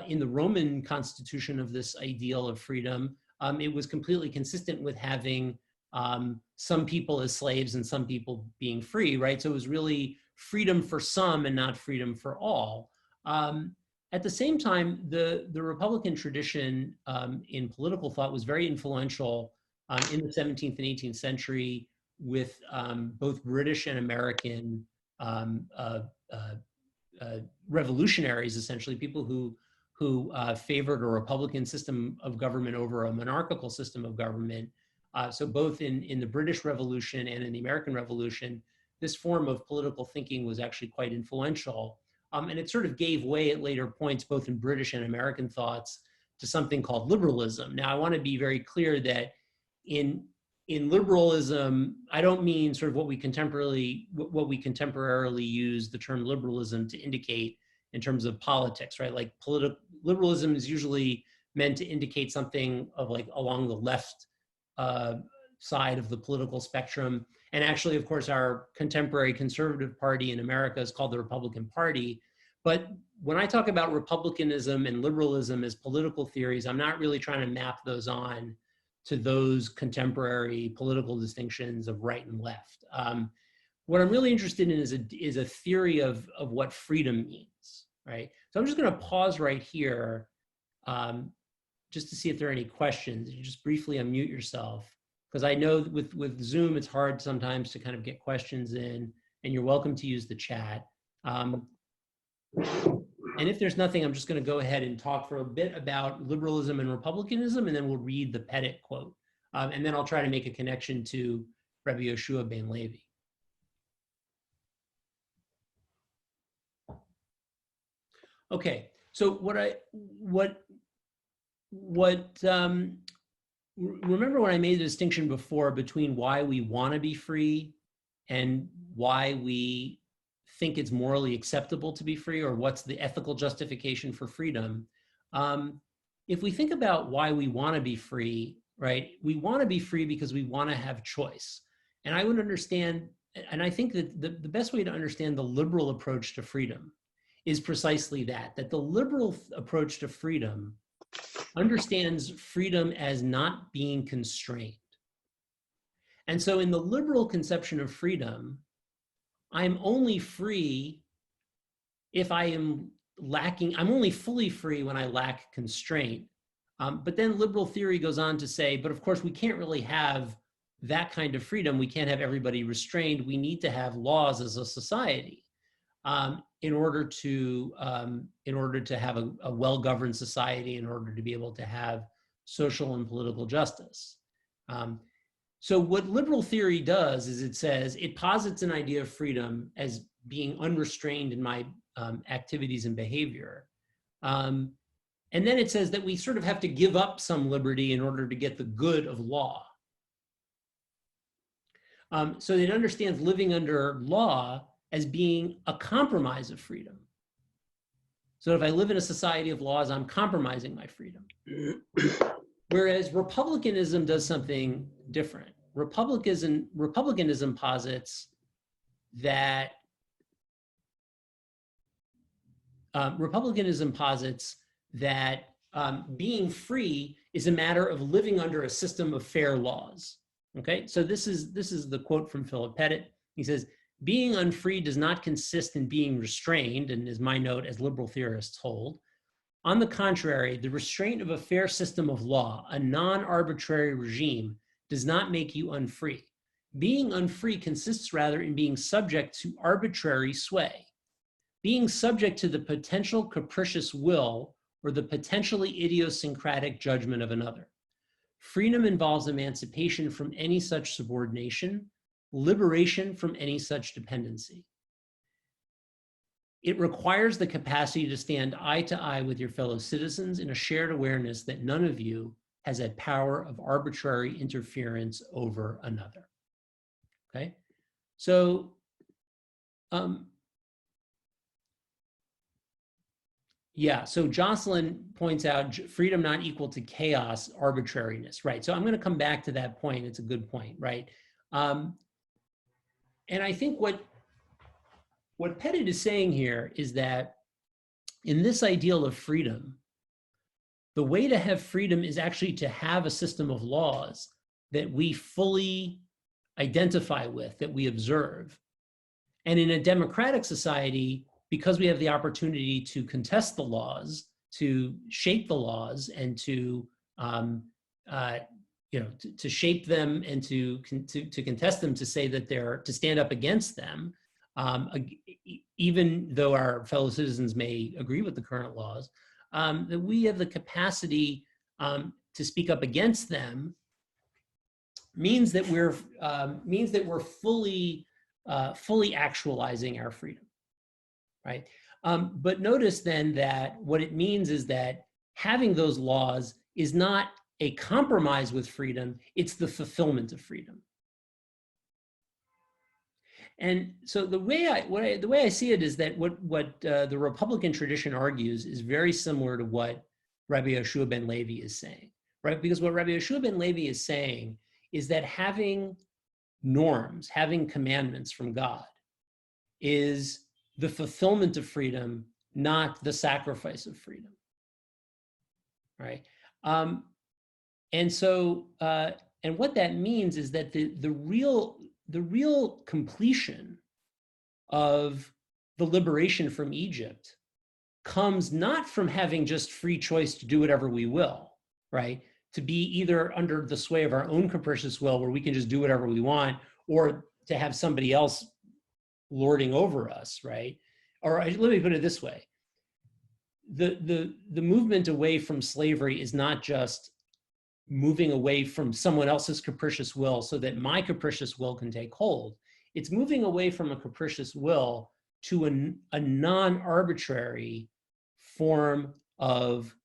in the Roman constitution of this ideal of freedom, it was completely consistent with having some people as slaves and some people being free, right? So it was really freedom for some and not freedom for all. At the same time, the Republican tradition in political thought was very influential in the 17th and 18th century with both British and American revolutionaries, essentially, people who favored a Republican system of government over a monarchical system of government. So both in the British Revolution and in the American Revolution, this form of political thinking was actually quite influential. And it sort of gave way at later points, both in British and American thoughts, to something called liberalism. Now, I want to be very clear that in liberalism, I don't mean sort of what we contemporarily use the term liberalism to indicate in terms of politics, right? Like liberalism is usually meant to indicate something of like along the left side of the political spectrum. And actually, of course, our contemporary conservative party in America is called the Republican Party. But when I talk about republicanism and liberalism as political theories, I'm not really trying to map those on to those contemporary political distinctions of right and left. What I'm really interested in is a theory of what freedom means, right? So I'm just going to pause right here just to see if there are any questions. You just briefly unmute yourself, because I know with Zoom, it's hard sometimes to kind of get questions in, and you're welcome to use the chat. And if there's nothing, I'm just going to go ahead and talk for a bit about liberalism and republicanism, and then we'll read the Pettit quote. And then I'll try to make a connection to Rabbi Yehoshua ben Levi. Okay, so remember when I made the distinction before between why we want to be free and why we think it's morally acceptable to be free, or what's the ethical justification for freedom? If we think about why we want to be free, right? We want to be free because we want to have choice. And I would understand, and I think that the best way to understand the liberal approach to freedom is precisely that the liberal approach to freedom understands freedom as not being constrained. And so in the liberal conception of freedom, I'm only free if I am lacking, I'm only fully free when I lack constraint. But then liberal theory goes on to say, but of course we can't really have that kind of freedom. We can't have everybody restrained. We need to have laws as a society in order to have a well-governed society, in order to be able to have social and political justice. So what liberal theory does is it posits an idea of freedom as being unrestrained in my activities and behavior. And then it says that we sort of have to give up some liberty in order to get the good of law. So it understands living under law as being a compromise of freedom. So if I live in a society of laws, I'm compromising my freedom. Whereas republicanism does something different. Republicanism posits that being free is a matter of living under a system of fair laws. Okay, so this is the quote from Philip Pettit. He says, "Being unfree does not consist in being restrained," and is my note as liberal theorists hold. "On the contrary, the restraint of a fair system of law, a non-arbitrary regime, does not make you unfree. Being unfree consists rather in being subject to arbitrary sway, being subject to the potential capricious will or the potentially idiosyncratic judgment of another. Freedom involves emancipation from any such subordination, liberation from any such dependency. It requires the capacity to stand eye to eye with your fellow citizens in a shared awareness that none of you has a power of arbitrary interference over another." Okay, so so Jocelyn points out freedom not equal to chaos, arbitrariness, right? So I'm going to come back to that point. It's a good point, right? And I think what Pettit is saying here is that in this ideal of freedom, the way to have freedom is actually to have a system of laws that we fully identify with, that we observe. And in a democratic society, because we have the opportunity to contest the laws, to shape the laws, and to shape them and to contest them, to say that to stand up against them, even though our fellow citizens may agree with the current laws, that we have the capacity to speak up against them, means that we're fully actualizing our freedom, right? But notice then that what it means is that having those laws is not a compromise with freedom; it's the fulfillment of freedom. And so the way I see it is that what the Republican tradition argues is very similar to what Rabbi Yehoshua ben Levi is saying, right? Because what Rabbi Yehoshua ben Levi is saying is that having norms, having commandments from God, is the fulfillment of freedom, not the sacrifice of freedom, right? And so, and what that means is that the real completion of the liberation from Egypt comes not from having just free choice to do whatever we will, right? To be either under the sway of our own capricious will, where we can just do whatever we want, or to have somebody else lording over us, right? Or let me put it this way. The movement away from slavery is not just moving away from someone else's capricious will so that my capricious will can take hold. It's moving away from a capricious will to a non-arbitrary form of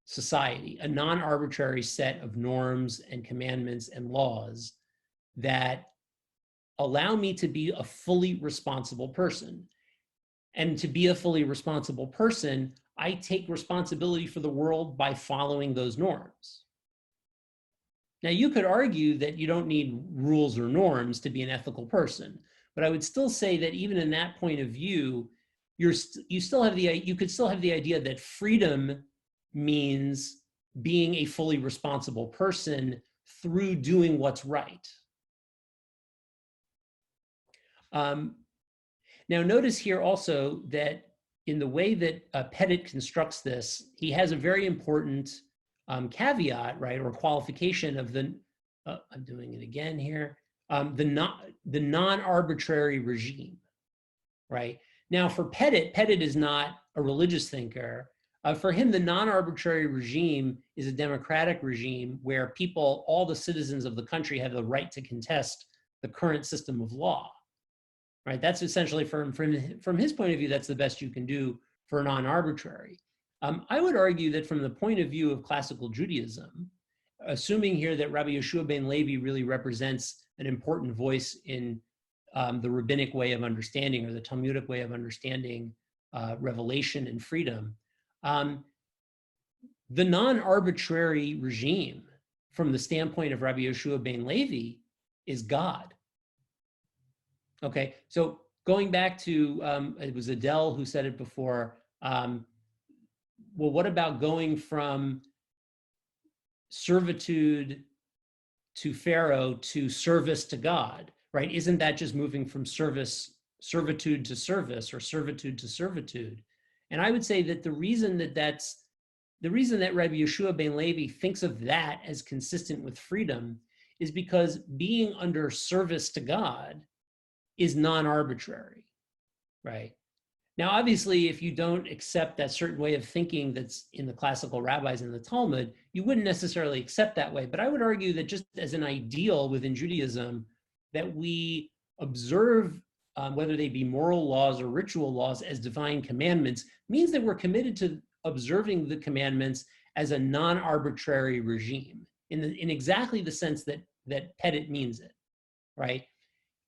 society, a non-arbitrary set of norms and commandments and laws that allow me to be a fully responsible person. And to be a fully responsible person, I take responsibility for the world by following those norms. Now, you could argue that you don't need rules or norms to be an ethical person, but I would still say that even in that point of view, you could still have the idea that freedom means being a fully responsible person through doing what's right. Now, notice here also that in the way that Pettit constructs this, he has a very important caveat, right, or qualification of the, I'm doing it again here, the non-arbitrary regime, right? Now, for Pettit is not a religious thinker. For him, the non-arbitrary regime is a democratic regime where people, all the citizens of the country, have the right to contest the current system of law, right? That's essentially, from his point of view, that's the best you can do for non-arbitrary. I would argue that from the point of view of classical Judaism, assuming here that Rabbi Yehoshua ben Levi really represents an important voice in the rabbinic way of understanding, or the Talmudic way of understanding revelation and freedom, the non-arbitrary regime from the standpoint of Rabbi Yehoshua ben Levi is God. Okay, so going back to, it was Adele who said it before, well, what about going from servitude to Pharaoh to service to God, right? Isn't that just moving from servitude to service, or servitude to servitude? And I would say that the reason that Rabbi Yehoshua ben Levi thinks of that as consistent with freedom is because being under service to God is non-arbitrary, right? Now, obviously, if you don't accept that certain way of thinking that's in the classical rabbis and the Talmud, you wouldn't necessarily accept that way. But I would argue that just as an ideal within Judaism, that we observe, whether they be moral laws or ritual laws, as divine commandments, means that we're committed to observing the commandments as a non-arbitrary regime, in exactly the sense that Pettit means it, right?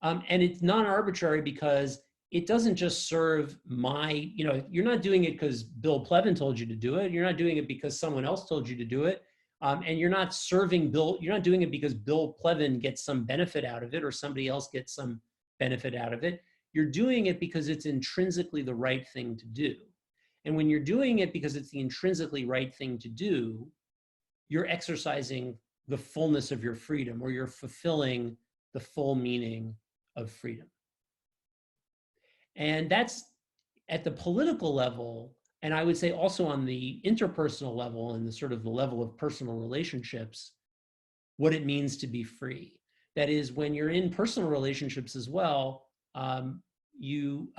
And it's non-arbitrary because it doesn't just serve you're not doing it because Bill Plevan told you to do it. You're not doing it because someone else told you to do it. And you're not you're not doing it because Bill Plevan gets some benefit out of it or somebody else gets some benefit out of it. You're doing it because it's intrinsically the right thing to do. And when you're doing it because it's the intrinsically right thing to do, you're exercising the fullness of your freedom, or you're fulfilling the full meaning of freedom. And that's at the political level, and I would say also on the interpersonal level and the sort of the level of personal relationships, what it means to be free. That is, when you're in personal relationships as well, you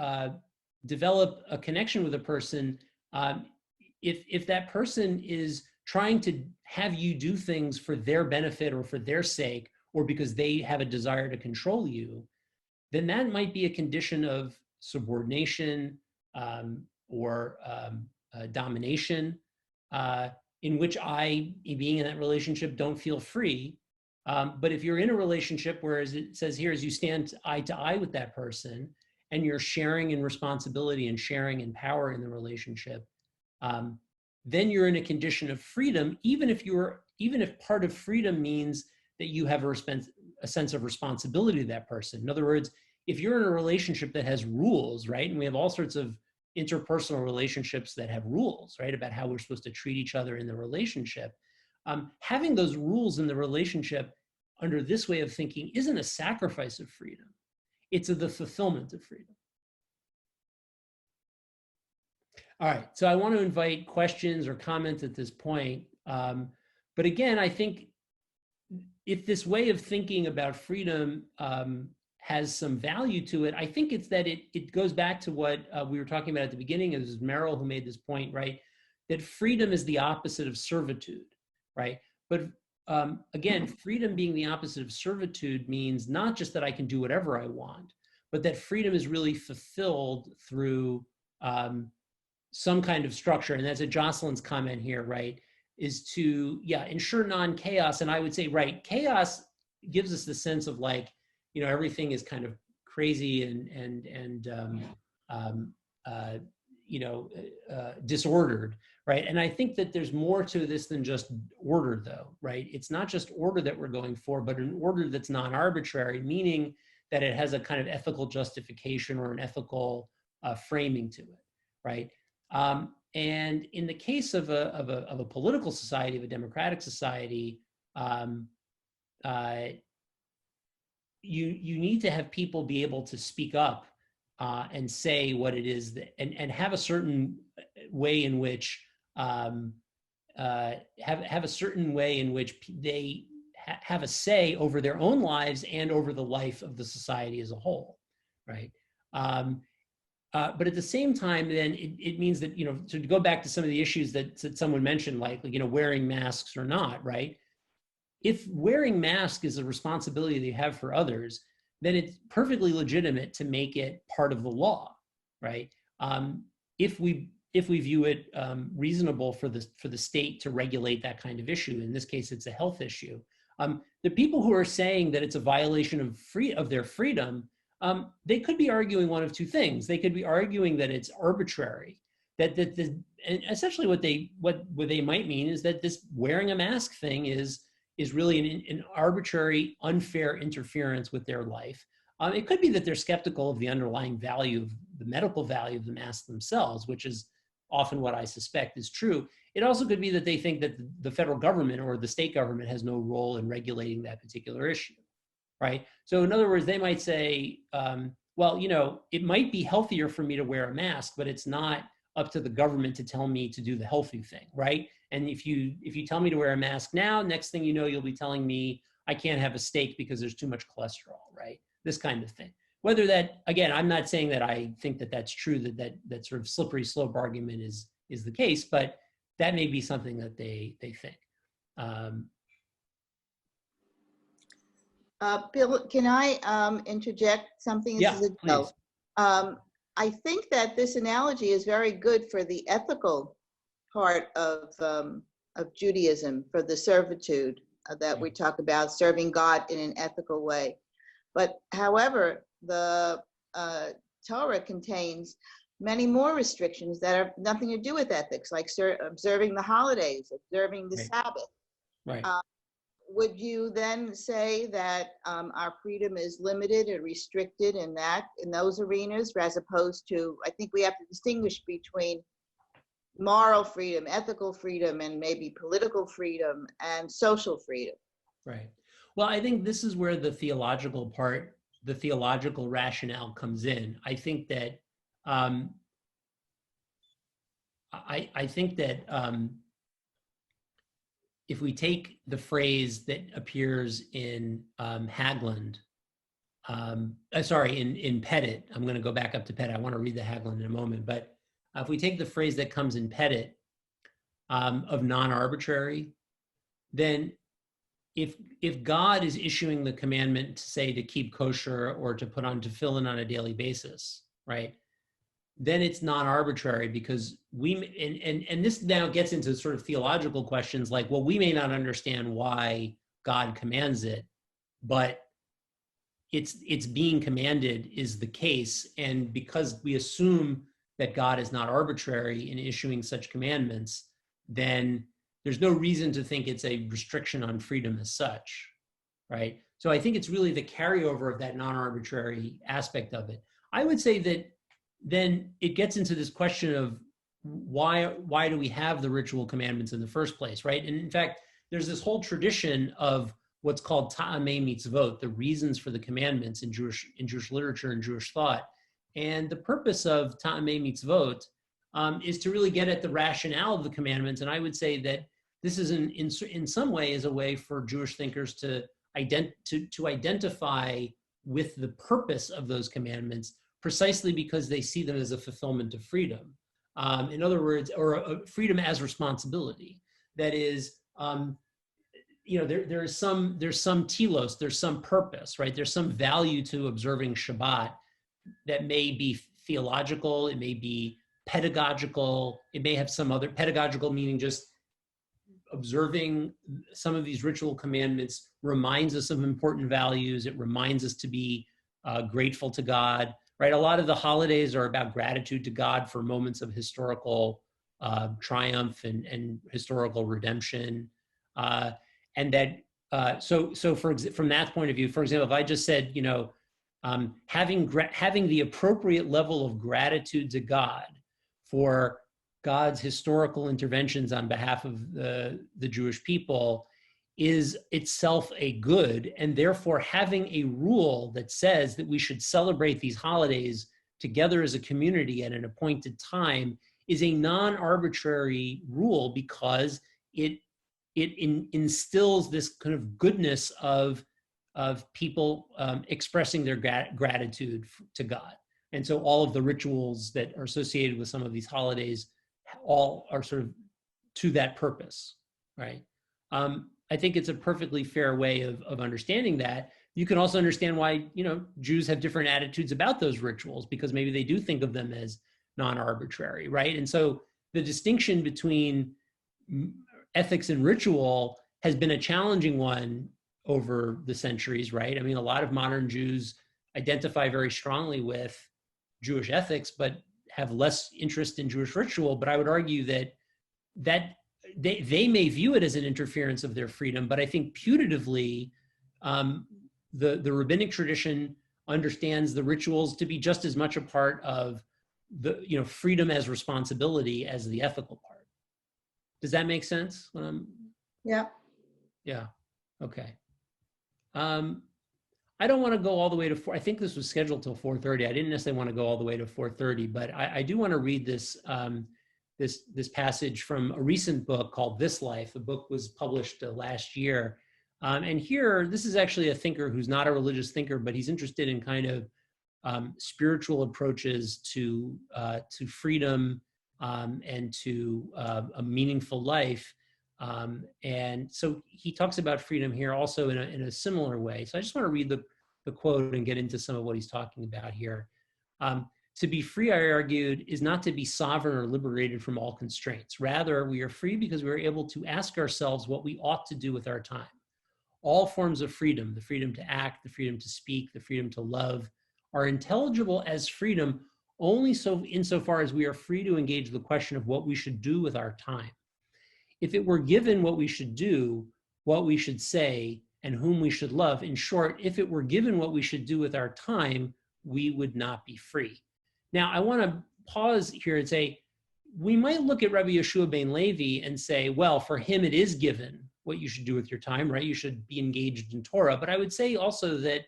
develop a connection with a person. If that person is trying to have you do things for their benefit or for their sake, or because they have a desire to control you, then that might be a condition of subordination or domination, in which I, being in that relationship, don't feel free. But if you're in a relationship where, as it says here, as you stand eye to eye with that person, and you're sharing in responsibility and sharing in power in the relationship, then you're in a condition of freedom, even if part of freedom means that you have a a sense of responsibility to that person. In other words, if you're in a relationship that has rules, right, and we have all sorts of interpersonal relationships that have rules, right, about how we're supposed to treat each other in the relationship, having those rules in the relationship under this way of thinking isn't a sacrifice of freedom. It's the fulfillment of freedom. All right, so I want to invite questions or comments at this point. But again, I think if this way of thinking about freedom has some value to it, I think it's that it goes back to what we were talking about at the beginning. It was Merrill who made this point, right? That freedom is the opposite of servitude, right? But again, freedom being the opposite of servitude means not just that I can do whatever I want, but that freedom is really fulfilled through some kind of structure. And that's a Jocelyn's comment here, right? Is to, ensure non-chaos. And I would say, right, chaos gives us the sense of like, everything is kind of crazy and disordered, right? And I think that there's more to this than just order, though, right? It's not just order that we're going for, but an order that's non-arbitrary, meaning that it has a kind of ethical justification or an ethical framing to it, right? And in the case of a political society, of a democratic society, you need to have people be able to speak up and say what it is that, and have a certain way in which have a certain way in which they have a say over their own lives and over the life of the society as a whole, right? But at the same time, then it means that, to go back to some of the issues that someone mentioned, like, wearing masks or not, right? If wearing masks is a responsibility that you have for others, then it's perfectly legitimate to make it part of the law, right? If we view it reasonable for the state to regulate that kind of issue, in this case, it's a health issue. The people who are saying that it's a violation of their freedom, they could be arguing one of two things. They could be arguing that it's arbitrary, and essentially what they might mean is that this wearing a mask thing is really an arbitrary, unfair interference with their life. It could be that they're skeptical of the underlying value of the medical value of the masks themselves, which is often what I suspect is true. It also could be that they think that the federal government or the state government has no role in regulating that particular issue, right? So in other words, they might say, well, it might be healthier for me to wear a mask, but it's not up to the government to tell me to do the healthy thing, right? And if you tell me to wear a mask now, next thing you know, you'll be telling me I can't have a steak because there's too much cholesterol, right? This kind of thing. Whether that, again, I'm not saying that I think that that's true, that sort of slippery slope argument is the case, but that may be something that they think. Bill, can I interject something? Yeah, please. I think that this analogy is very good for the ethical part of Judaism, for the servitude that we talk about, serving God in an ethical way. But however, the Torah contains many more restrictions that have nothing to do with ethics, like observing the holidays, observing the Sabbath. Right. Would you then say that our freedom is limited or restricted in those arenas, as opposed to, I think we have to distinguish between moral freedom, ethical freedom, and maybe political freedom and social freedom? Right. Well, I think this is where the theological rationale comes in. I think that if we take the phrase that appears in Haglund, in Pettit, I'm going to go back up to Pettit. I want to read the Haglund in a moment, but if we take the phrase that comes in Pettit of non-arbitrary, then if God is issuing the commandment to say to keep kosher or to put on tefillin on a daily basis, right? Then it's non-arbitrary, because and this now gets into sort of theological questions like, well, we may not understand why God commands it, but it's being commanded is the case. And because we assume that God is not arbitrary in issuing such commandments, then there's no reason to think it's a restriction on freedom as such, right? So I think it's really the carryover of that non-arbitrary aspect of it. I would say that then it gets into this question of why do we have the ritual commandments in the first place, right? And in fact, there's this whole tradition of what's called ta'amei mitzvot, the reasons for the commandments in Jewish literature and Jewish thought. And the purpose of ta'amei mitzvot is to really get at the rationale of the commandments. And I would say that this is in some way is a way for Jewish thinkers to identify with the purpose of those commandments, precisely because they see them as a fulfillment of freedom. In other words, or a freedom as responsibility. That is, there's some telos, there's some purpose, right? There's some value to observing Shabbat that may be theological, it may be pedagogical, it may have some other pedagogical meaning. Just observing some of these ritual commandments reminds us of important values. It reminds us to be grateful to God, right? A lot of the holidays are about gratitude to God for moments of historical triumph and historical redemption. And that, from that point of view, for example, if I just said, having the appropriate level of gratitude to God for God's historical interventions on behalf of the Jewish people is itself a good, and therefore having a rule that says that we should celebrate these holidays together as a community at an appointed time is a non-arbitrary rule, because it instills this kind of goodness of people expressing their gratitude to God. And so all of the rituals that are associated with some of these holidays all are sort of to that purpose, right? I think it's a perfectly fair way of understanding that. You can also understand why, Jews have different attitudes about those rituals, because maybe they do think of them as non-arbitrary, right? And so the distinction between ethics and ritual has been a challenging one over the centuries, right? I mean, a lot of modern Jews identify very strongly with Jewish ethics, but have less interest in Jewish ritual. But I would argue that they may view it as an interference of their freedom, but I think putatively, the rabbinic tradition understands the rituals to be just as much a part of the freedom as responsibility as the ethical part. Does that make sense? Yeah. Yeah. Okay. I don't want to go all the way to 4. I think this was scheduled till 4:30. I didn't necessarily want to go all the way to 4:30, but I do want to read this this passage from a recent book called This Life. The book was published last year. And here, this is actually a thinker who's not a religious thinker, but he's interested in kind of spiritual approaches to freedom and to a meaningful life. And so he talks about freedom here also in a similar way. So I just want to read the quote and get into some of what he's talking about here. To be free, I argued, is not to be sovereign or liberated from all constraints. Rather, we are free because we are able to ask ourselves what we ought to do with our time. All forms of freedom, the freedom to act, the freedom to speak, the freedom to love, are intelligible as freedom only insofar as we are free to engage the question of what we should do with our time. If it were given what we should do, what we should say, and whom we should love, in short, if it were given what we should do with our time, we would not be free. Now, I want to pause here and say, we might look at Rabbi Yehoshua ben Levi and say, well, for him it is given what you should do with your time, right? You should be engaged in Torah. But I would say also that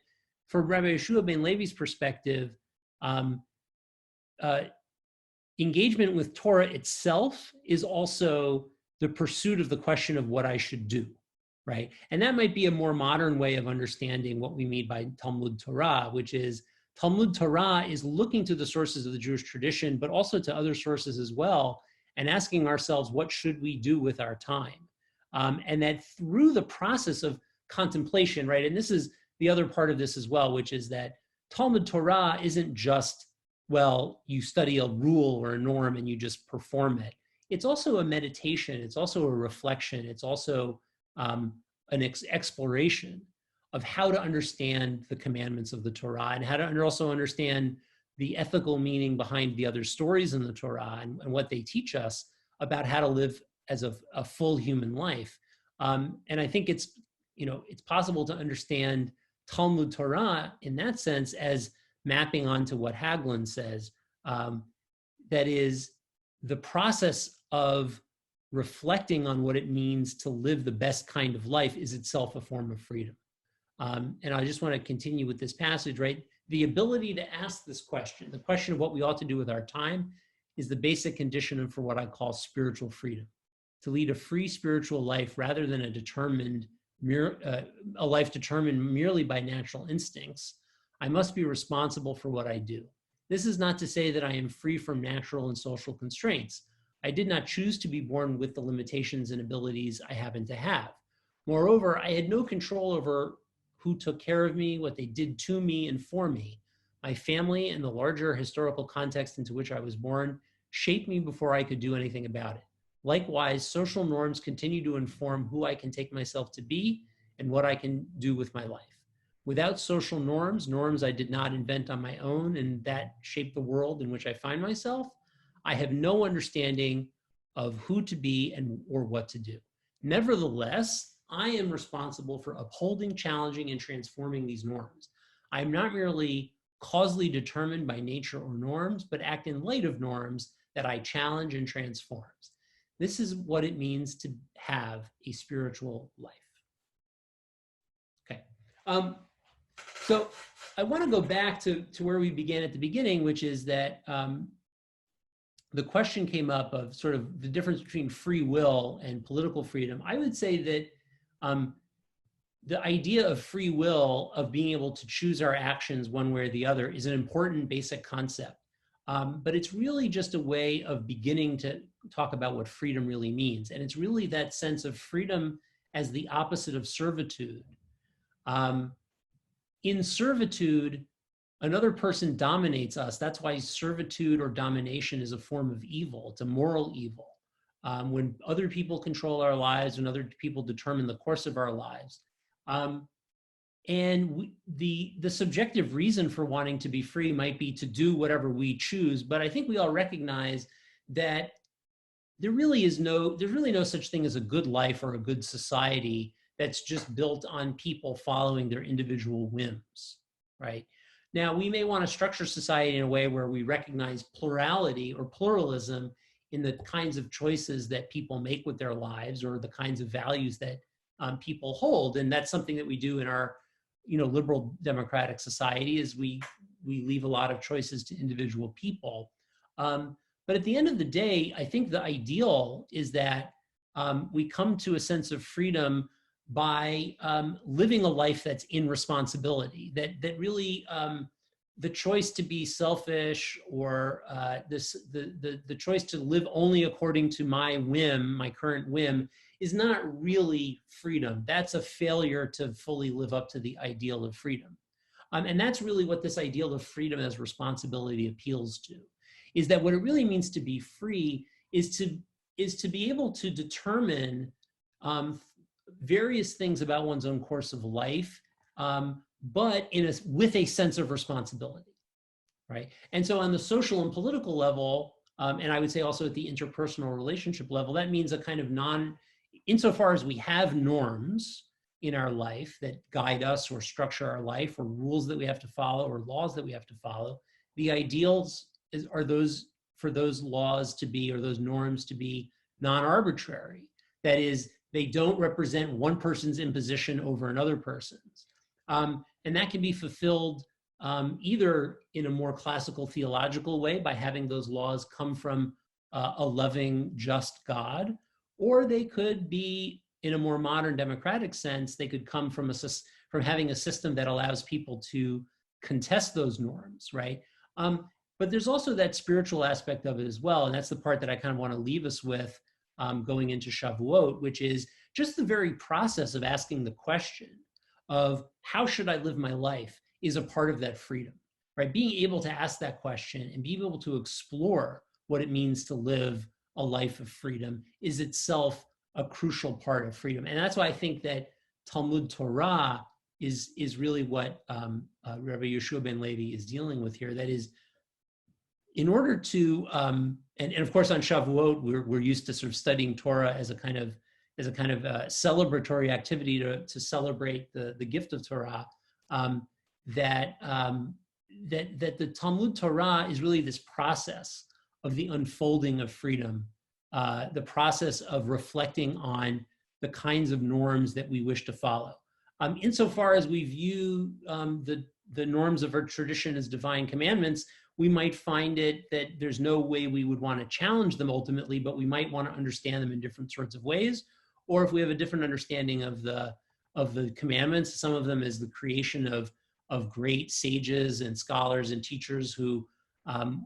from Rabbi Yehoshua ben Levi's perspective, engagement with Torah itself is also the pursuit of the question of what I should do, right? And that might be a more modern way of understanding what we mean by Talmud Torah, which is Talmud Torah is looking to the sources of the Jewish tradition, but also to other sources as well, and asking ourselves, what should we do with our time? And that through the process of contemplation, right? And this is the other part of this as well, which is that Talmud Torah isn't just, well, you study a rule or a norm and you just perform it. It's also a meditation. It's also a reflection. It's also an exploration of how to understand the commandments of the Torah and how to also understand the ethical meaning behind the other stories in the Torah and what they teach us about how to live as a full human life. And I think it's possible to understand Talmud Torah in that sense as mapping onto what Hagelin says, that is the process of reflecting on what it means to live the best kind of life is itself a form of freedom. And I just want to continue with this passage, right? The ability to ask this question, the question of what we ought to do with our time, is the basic condition for what I call spiritual freedom. To lead a free spiritual life rather than a life determined merely by natural instincts, I must be responsible for what I do. This is not to say that I am free from natural and social constraints. I did not choose to be born with the limitations and abilities I happen to have. Moreover, I had no control over who took care of me, what they did to me and for me. My family and the larger historical context into which I was born shaped me before I could do anything about it. Likewise, social norms continue to inform who I can take myself to be and what I can do with my life. Without social norms, norms I did not invent on my own and that shape the world in which I find myself, I have no understanding of who to be or what to do. Nevertheless, I am responsible for upholding, challenging, and transforming these norms. I am not merely causally determined by nature or norms, but act in light of norms that I challenge and transform. This is what it means to have a spiritual life. Okay. So I want to go back to where we began at the beginning, which is that the question came up of sort of the difference between free will and political freedom. I would say that the idea of free will, of being able to choose our actions one way or the other, is an important basic concept. But it's really just a way of beginning to talk about what freedom really means. And it's really that sense of freedom as the opposite of servitude. In servitude, another person dominates us. That's why servitude or domination is a form of evil. It's a moral evil. When other people control our lives, when other people determine the course of our lives. The subjective reason for wanting to be free might be to do whatever we choose, but I think we all recognize that there's really no such thing as a good life or a good society that's just built on people following their individual whims, right? Now, we may want to structure society in a way where we recognize plurality or pluralism in the kinds of choices that people make with their lives or the kinds of values that people hold. And that's something that we do in our liberal democratic society, is we leave a lot of choices to individual people. But at the end of the day, I think the ideal is that we come to a sense of freedom by living a life that's in responsibility, that really the choice to be selfish or the choice to live only according to my whim, my current whim, is not really freedom. That's a failure to fully live up to the ideal of freedom. And that's really what this ideal of freedom as responsibility appeals to, is that what it really means to be free is to be able to determine various things about one's own course of life, but with a sense of responsibility, right? And so on the social and political level, and I would say also at the interpersonal relationship level, that means a kind of insofar as we have norms in our life that guide us or structure our life, or rules that we have to follow or laws that we have to follow, the ideals are those for those laws to be, or those norms to be, non-arbitrary. That is, they don't represent one person's imposition over another person's. And that can be fulfilled either in a more classical theological way by having those laws come from a loving, just God, or they could be, in a more modern democratic sense, they could come from having a system that allows people to contest those norms, right? But there's also that spiritual aspect of it as well, and that's the part that I kind of want to leave us with going into Shavuot, which is just the very process of asking the question of how should I live my life is a part of that freedom, right? Being able to ask that question and being able to explore what it means to live a life of freedom is itself a crucial part of freedom. And that's why I think that Talmud Torah is really what Rabbi Yehoshua ben Levi is dealing with here. That is, in order to, and of course on Shavuot, we're used to sort of studying Torah as a kind of celebratory activity to celebrate the gift of Torah. that the Talmud Torah is really this process of the unfolding of freedom, the process of reflecting on the kinds of norms that we wish to follow. Insofar as we view the norms of our tradition as divine commandments, we might find it that there's no way we would want to challenge them ultimately, but we might want to understand them in different sorts of ways. Or if we have a different understanding of the commandments, some of them as the creation of great sages and scholars and teachers who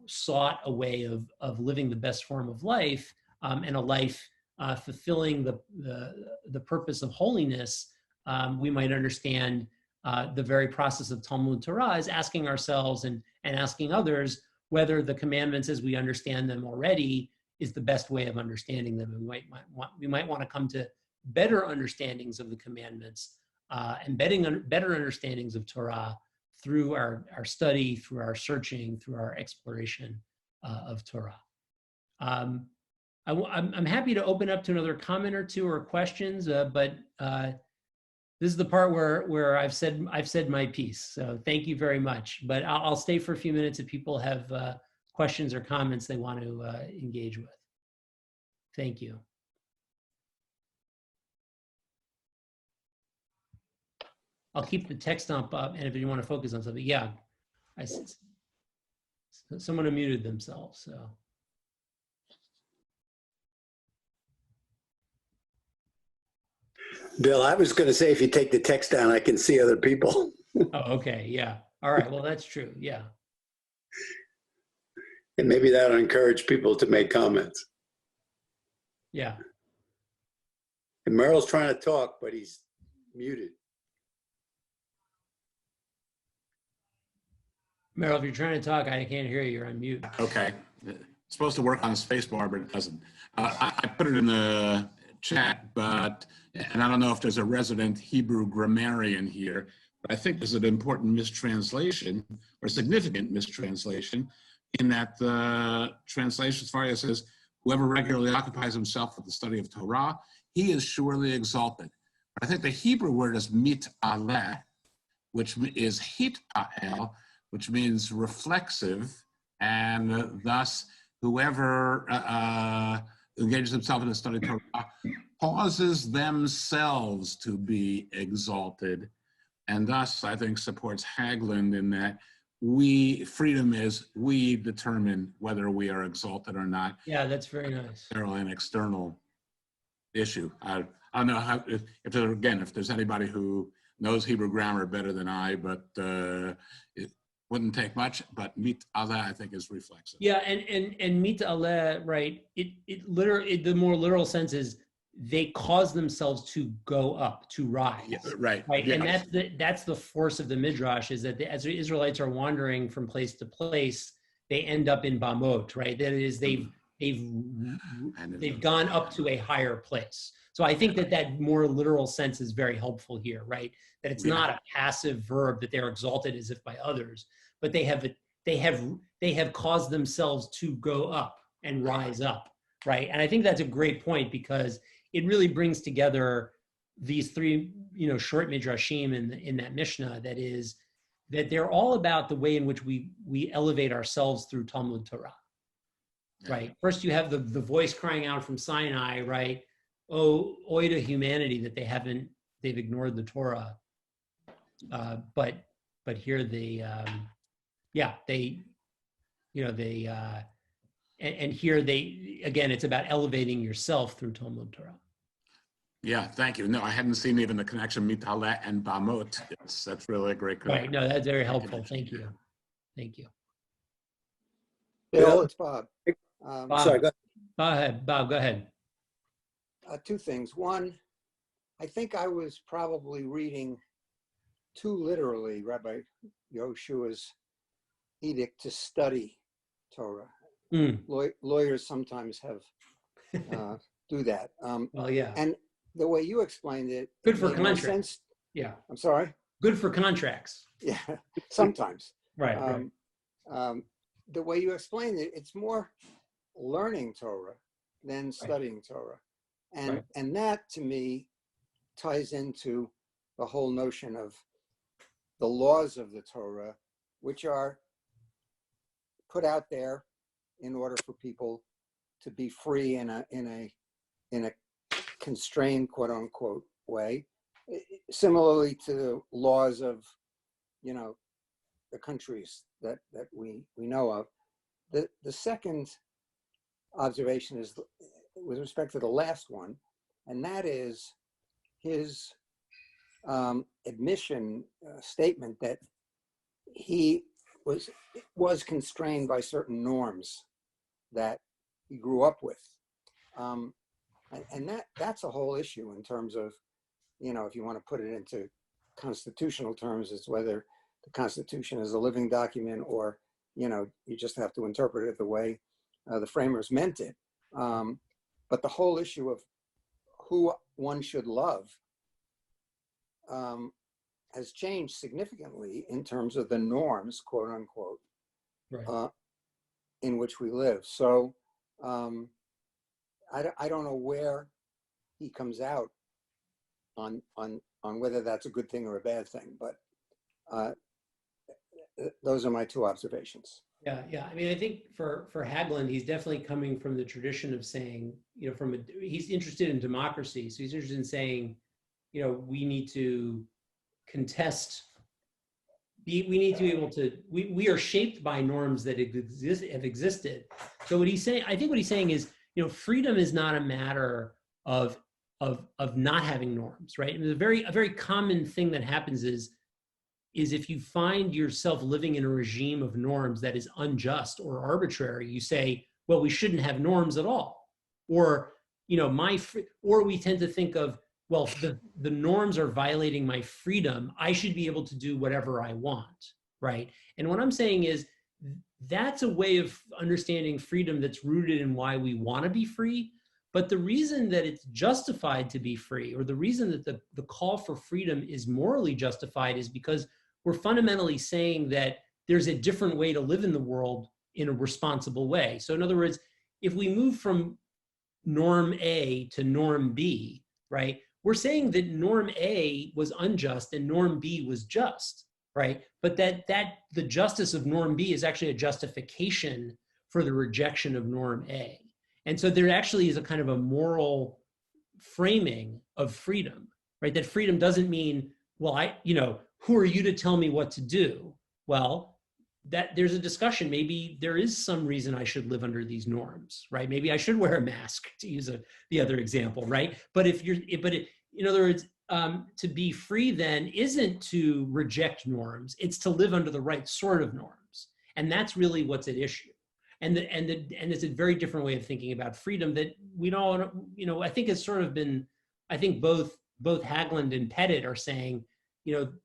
sought a way of living the best form of life, and a life fulfilling the purpose of holiness, we might understand the very process of Talmud Torah is asking ourselves and asking others whether the commandments as we understand them already is the best way of understanding them. And we might want to come to better understandings of the commandments and better understandings of Torah through our study, through our searching, through our exploration of Torah. I'm happy to open up to another comment or two or questions, but this is the part where I've said my piece. So thank you very much. But I'll stay for a few minutes if people have questions or comments they want to engage with. Thank you. I'll keep the text up, and if you want to focus on something, yeah. Someone unmuted themselves, so. Bill, I was going to say, if you take the text down, I can see other people. Oh, okay, yeah. All right, well, that's true, yeah. And maybe that'll encourage people to make comments. Yeah. And Merrill's trying to talk, but he's muted. Merrill, if you're trying to talk, I can't hear you. You're on mute. Okay. It's supposed to work on a space bar, but it doesn't. I put it in the chat, and I don't know if there's a resident Hebrew grammarian here, but I think there's an important mistranslation or significant mistranslation in that the translation as far as says, whoever regularly occupies himself with the study of Torah, he is surely exalted. But I think the Hebrew word is mit'aleh, which is hit'a'el, which means reflexive, and thus whoever engages himself in the study of Torah causes themselves to be exalted, and thus I think supports Haglund in that freedom is we determine whether we are exalted or not. Yeah, that's very nice. An external issue. I don't know how, if there's anybody who knows Hebrew grammar better than I, but it wouldn't take much, but mit'aleh I think is reflexive. Yeah, and mit'aleh, right? It literally, the more literal sense is they cause themselves to go up, to rise. Yeah, right. Right. Yes. And that's the force of the Midrash, is that as the Israelites are wandering from place to place, they end up in Bamot, right? That is, they've gone up to a higher place. So I think that more literal sense is very helpful here, right? That it's not a passive verb that they're exalted as if by others, but they have caused themselves to go up and rise up, right? And I think that's a great point, because it really brings together these three, short midrashim in that Mishnah, that is, that they're all about the way in which we elevate ourselves through Talmud Torah, right? First, you have the voice crying out from Sinai, right? Oh, oi to humanity that they've ignored the Torah. But here and here again, it's about elevating yourself through Talmud Torah. Yeah, thank you. No, I hadn't seen even the connection mit'aleh and Bamot. That's really a great connection. Right, no, that's very helpful. Thank you. Thank you. Bill, it's Bob. Bob, Sorry, go ahead. Bob, go ahead. Two things. One, I think I was probably reading too literally Rabbi Yoshua's edict to study Torah. Lawyers sometimes have do that. Well, yeah. And the way you explained it, Good for made more contracts. sense. Yeah. I'm sorry. Good for contracts. Yeah, sometimes. Right. The way you explained it, it's more learning Torah than studying Torah. And that, to me, ties into the whole notion of the laws of the Torah, which are put out there in order for people to be free in a constrained, quote unquote, way, similarly to the laws of, the countries that we know of. The second observation is with respect to the last one, and that is his admission statement that he was constrained by certain norms that he grew up with. And that's a whole issue in terms of, if you want to put it into constitutional terms, it's whether the Constitution is a living document or, you just have to interpret it the way the framers meant it. But the whole issue of who one should love has changed significantly in terms of the norms, quote unquote, Right. In which we live. So I don't know where he comes out on whether that's a good thing or a bad thing, but those are my two observations. Yeah. I mean, I think for Hagelin, he's definitely coming from the tradition of saying, he's interested in democracy. So he's interested in saying, we need to contest. We need to be able to. We are shaped by norms that have existed. So what he's saying, I think what he's saying is, freedom is not a matter of not having norms, right? And a very common thing that happens is if you find yourself living in a regime of norms that is unjust or arbitrary, you say, well, we shouldn't have norms at all. Or, or we tend to think of, well, the norms are violating my freedom. I should be able to do whatever I want, right? And what I'm saying is that's a way of understanding freedom that's rooted in why we want to be free. But the reason that it's justified to be free, or the reason that the call for freedom is morally justified, is because we're fundamentally saying that there's a different way to live in the world in a responsible way. So in other words, if we move from norm A to norm B, right, we're saying that norm A was unjust and norm B was just, right? But that the justice of norm B is actually a justification for the rejection of norm A. And so there actually is a kind of a moral framing of freedom, right? That freedom doesn't mean, well, who are you to tell me what to do? Well, that there's a discussion. Maybe there is some reason I should live under these norms, right? Maybe I should wear a mask, to use the other example, right? But in other words, to be free then isn't to reject norms. It's to live under the right sort of norms, and that's really what's at issue. And it's a very different way of thinking about freedom that we don't, I think it's sort of been, I think both Hagelin and Pettit are saying,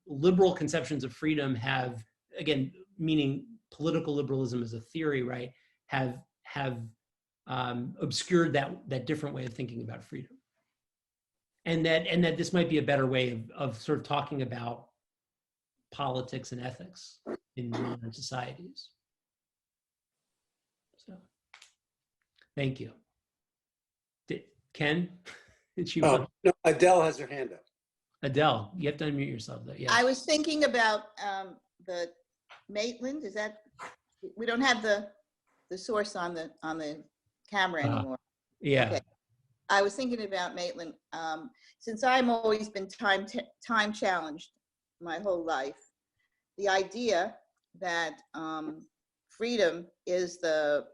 liberal conceptions of freedom have, again, meaning political liberalism as a theory, right, have obscured that different way of thinking about freedom. And that this might be a better way of sort of talking about politics and ethics in modern societies. So, thank you. Ken? Did you want? No, Adele has her hand up. Adele, you have to unmute yourself though. Yeah. I was thinking about the Maitland. Is that, we don't have the source on the camera anymore. Yeah. Okay. I was thinking about Maitland. Since I'm always been time challenged my whole life, the idea that freedom is the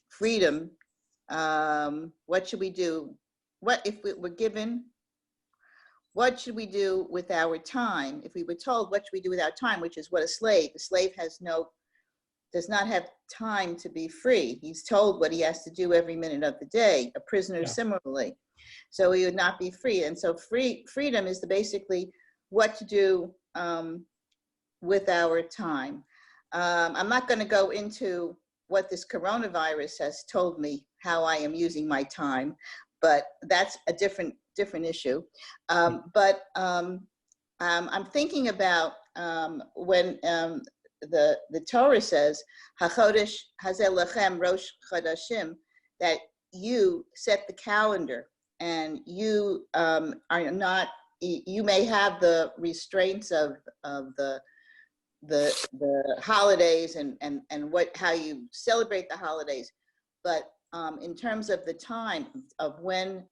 freedom. What should we do? What if we were given? What should we do with our time? If we were told what should we do with our time, which is what a slave does not have time to be free. He's told what he has to do every minute of the day. A prisoner similarly, so he would not be free. And so freedom is basically what to do with our time. I'm not going to go into what this coronavirus has told me how I am using my time, but that's a different issue. But I'm thinking about when the Torah says, "Hachodesh hazeh lechem rosh chodashim," that you set the calendar and you are not you may have the restraints of the holidays and how you celebrate the holidays, but in terms of the time of when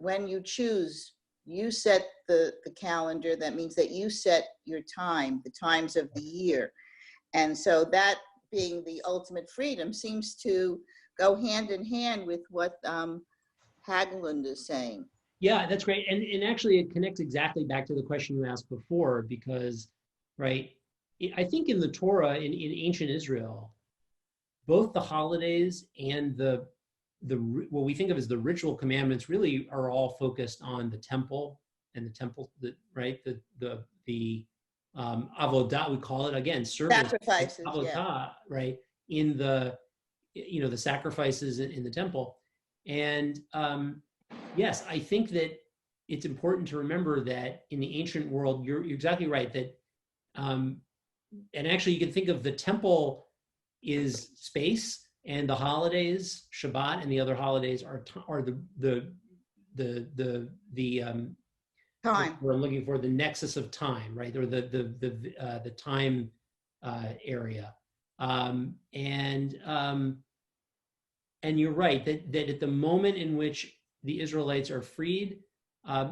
when you choose, you set the calendar. That means that you set your time, the times of the year. And so that being the ultimate freedom seems to go hand in hand with what Haglund is saying. Yeah, that's great. And actually it connects exactly back to the question you asked before, because, right, I think in the Torah, in ancient Israel, both the holidays and the what we think of as the ritual commandments really are all focused on the temple and the temple, right? The avodah, we call it, again, service. Sacrifices, avodah, yeah. right? In the, the sacrifices in the temple. And yes, I think that it's important to remember that in the ancient world, you're exactly right, that, and actually you can think of the temple is space, and the holidays, Shabbat, and the other holidays are the Time. we're looking for, the nexus of time, right? Or the time area, and you're right that at the moment in which the Israelites are freed,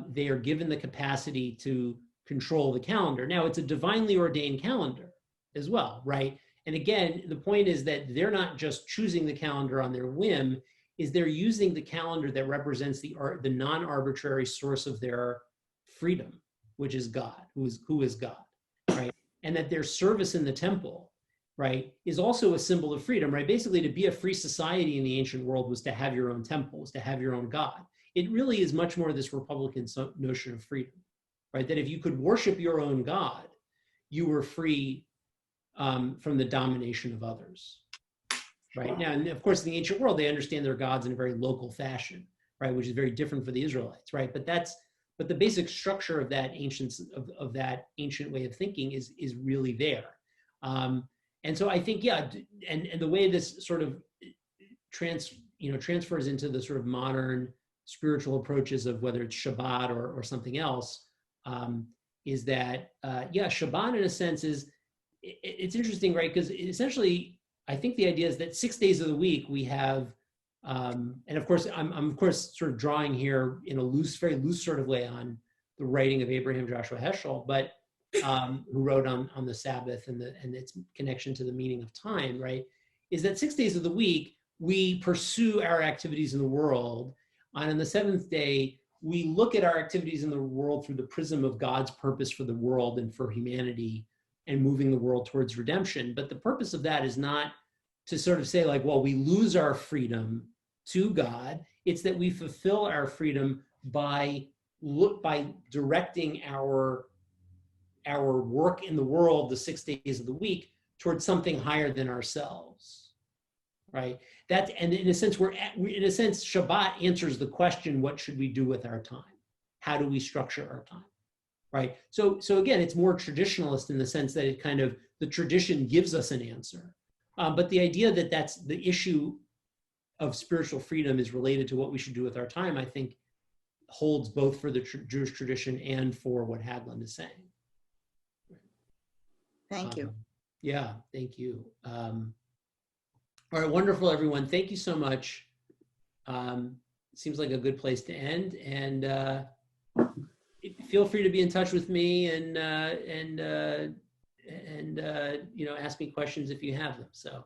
they are given the capacity to control the calendar. Now, it's a divinely ordained calendar as well, right? And again, the point is that they're not just choosing the calendar on their whim, is they're using the calendar that represents the non-arbitrary source of their freedom, which is God, who is God, right? And that their service in the temple, right, is also a symbol of freedom, right? Basically, to be a free society in the ancient world was to have your own temple, was to have your own God. It really is much more this Republican notion of freedom, right? That if you could worship your own God, you were free from the domination of others, right? Now, and of course, in the ancient world, they understand their gods in a very local fashion, right? Which is very different for the Israelites, right? But the basic structure of that ancient way of thinking is really there. And so I think, yeah, and the way this sort of transfers into the sort of modern spiritual approaches of whether it's Shabbat or something else, is that, Shabbat in a sense it's interesting, right? Because essentially, I think the idea is that 6 days of the week we have, and of course, I'm of course sort of drawing here in a very loose sort of way on the writing of Abraham Joshua Heschel, but who wrote on the Sabbath and its connection to the meaning of time, right? Is that 6 days of the week we pursue our activities in the world, and on the seventh day we look at our activities in the world through the prism of God's purpose for the world and for humanity, and moving the world towards redemption. But the purpose of that is not to sort of say like, well, we lose our freedom to God. It's that we fulfill our freedom by directing our work in the world, the 6 days of the week, towards something higher than ourselves, right? And in a sense, Shabbat answers the question, what should we do with our time? How do we structure our time? Right. So again, it's more traditionalist in the sense that it kind of, the tradition gives us an answer. But the idea that that's the issue of spiritual freedom is related to what we should do with our time, I think holds both for the Jewish tradition and for what Haglund is saying. Thank you. Yeah, thank you. All right, wonderful, everyone. Thank you so much. Seems like a good place to end. And feel free to be in touch with me and ask me questions if you have them. So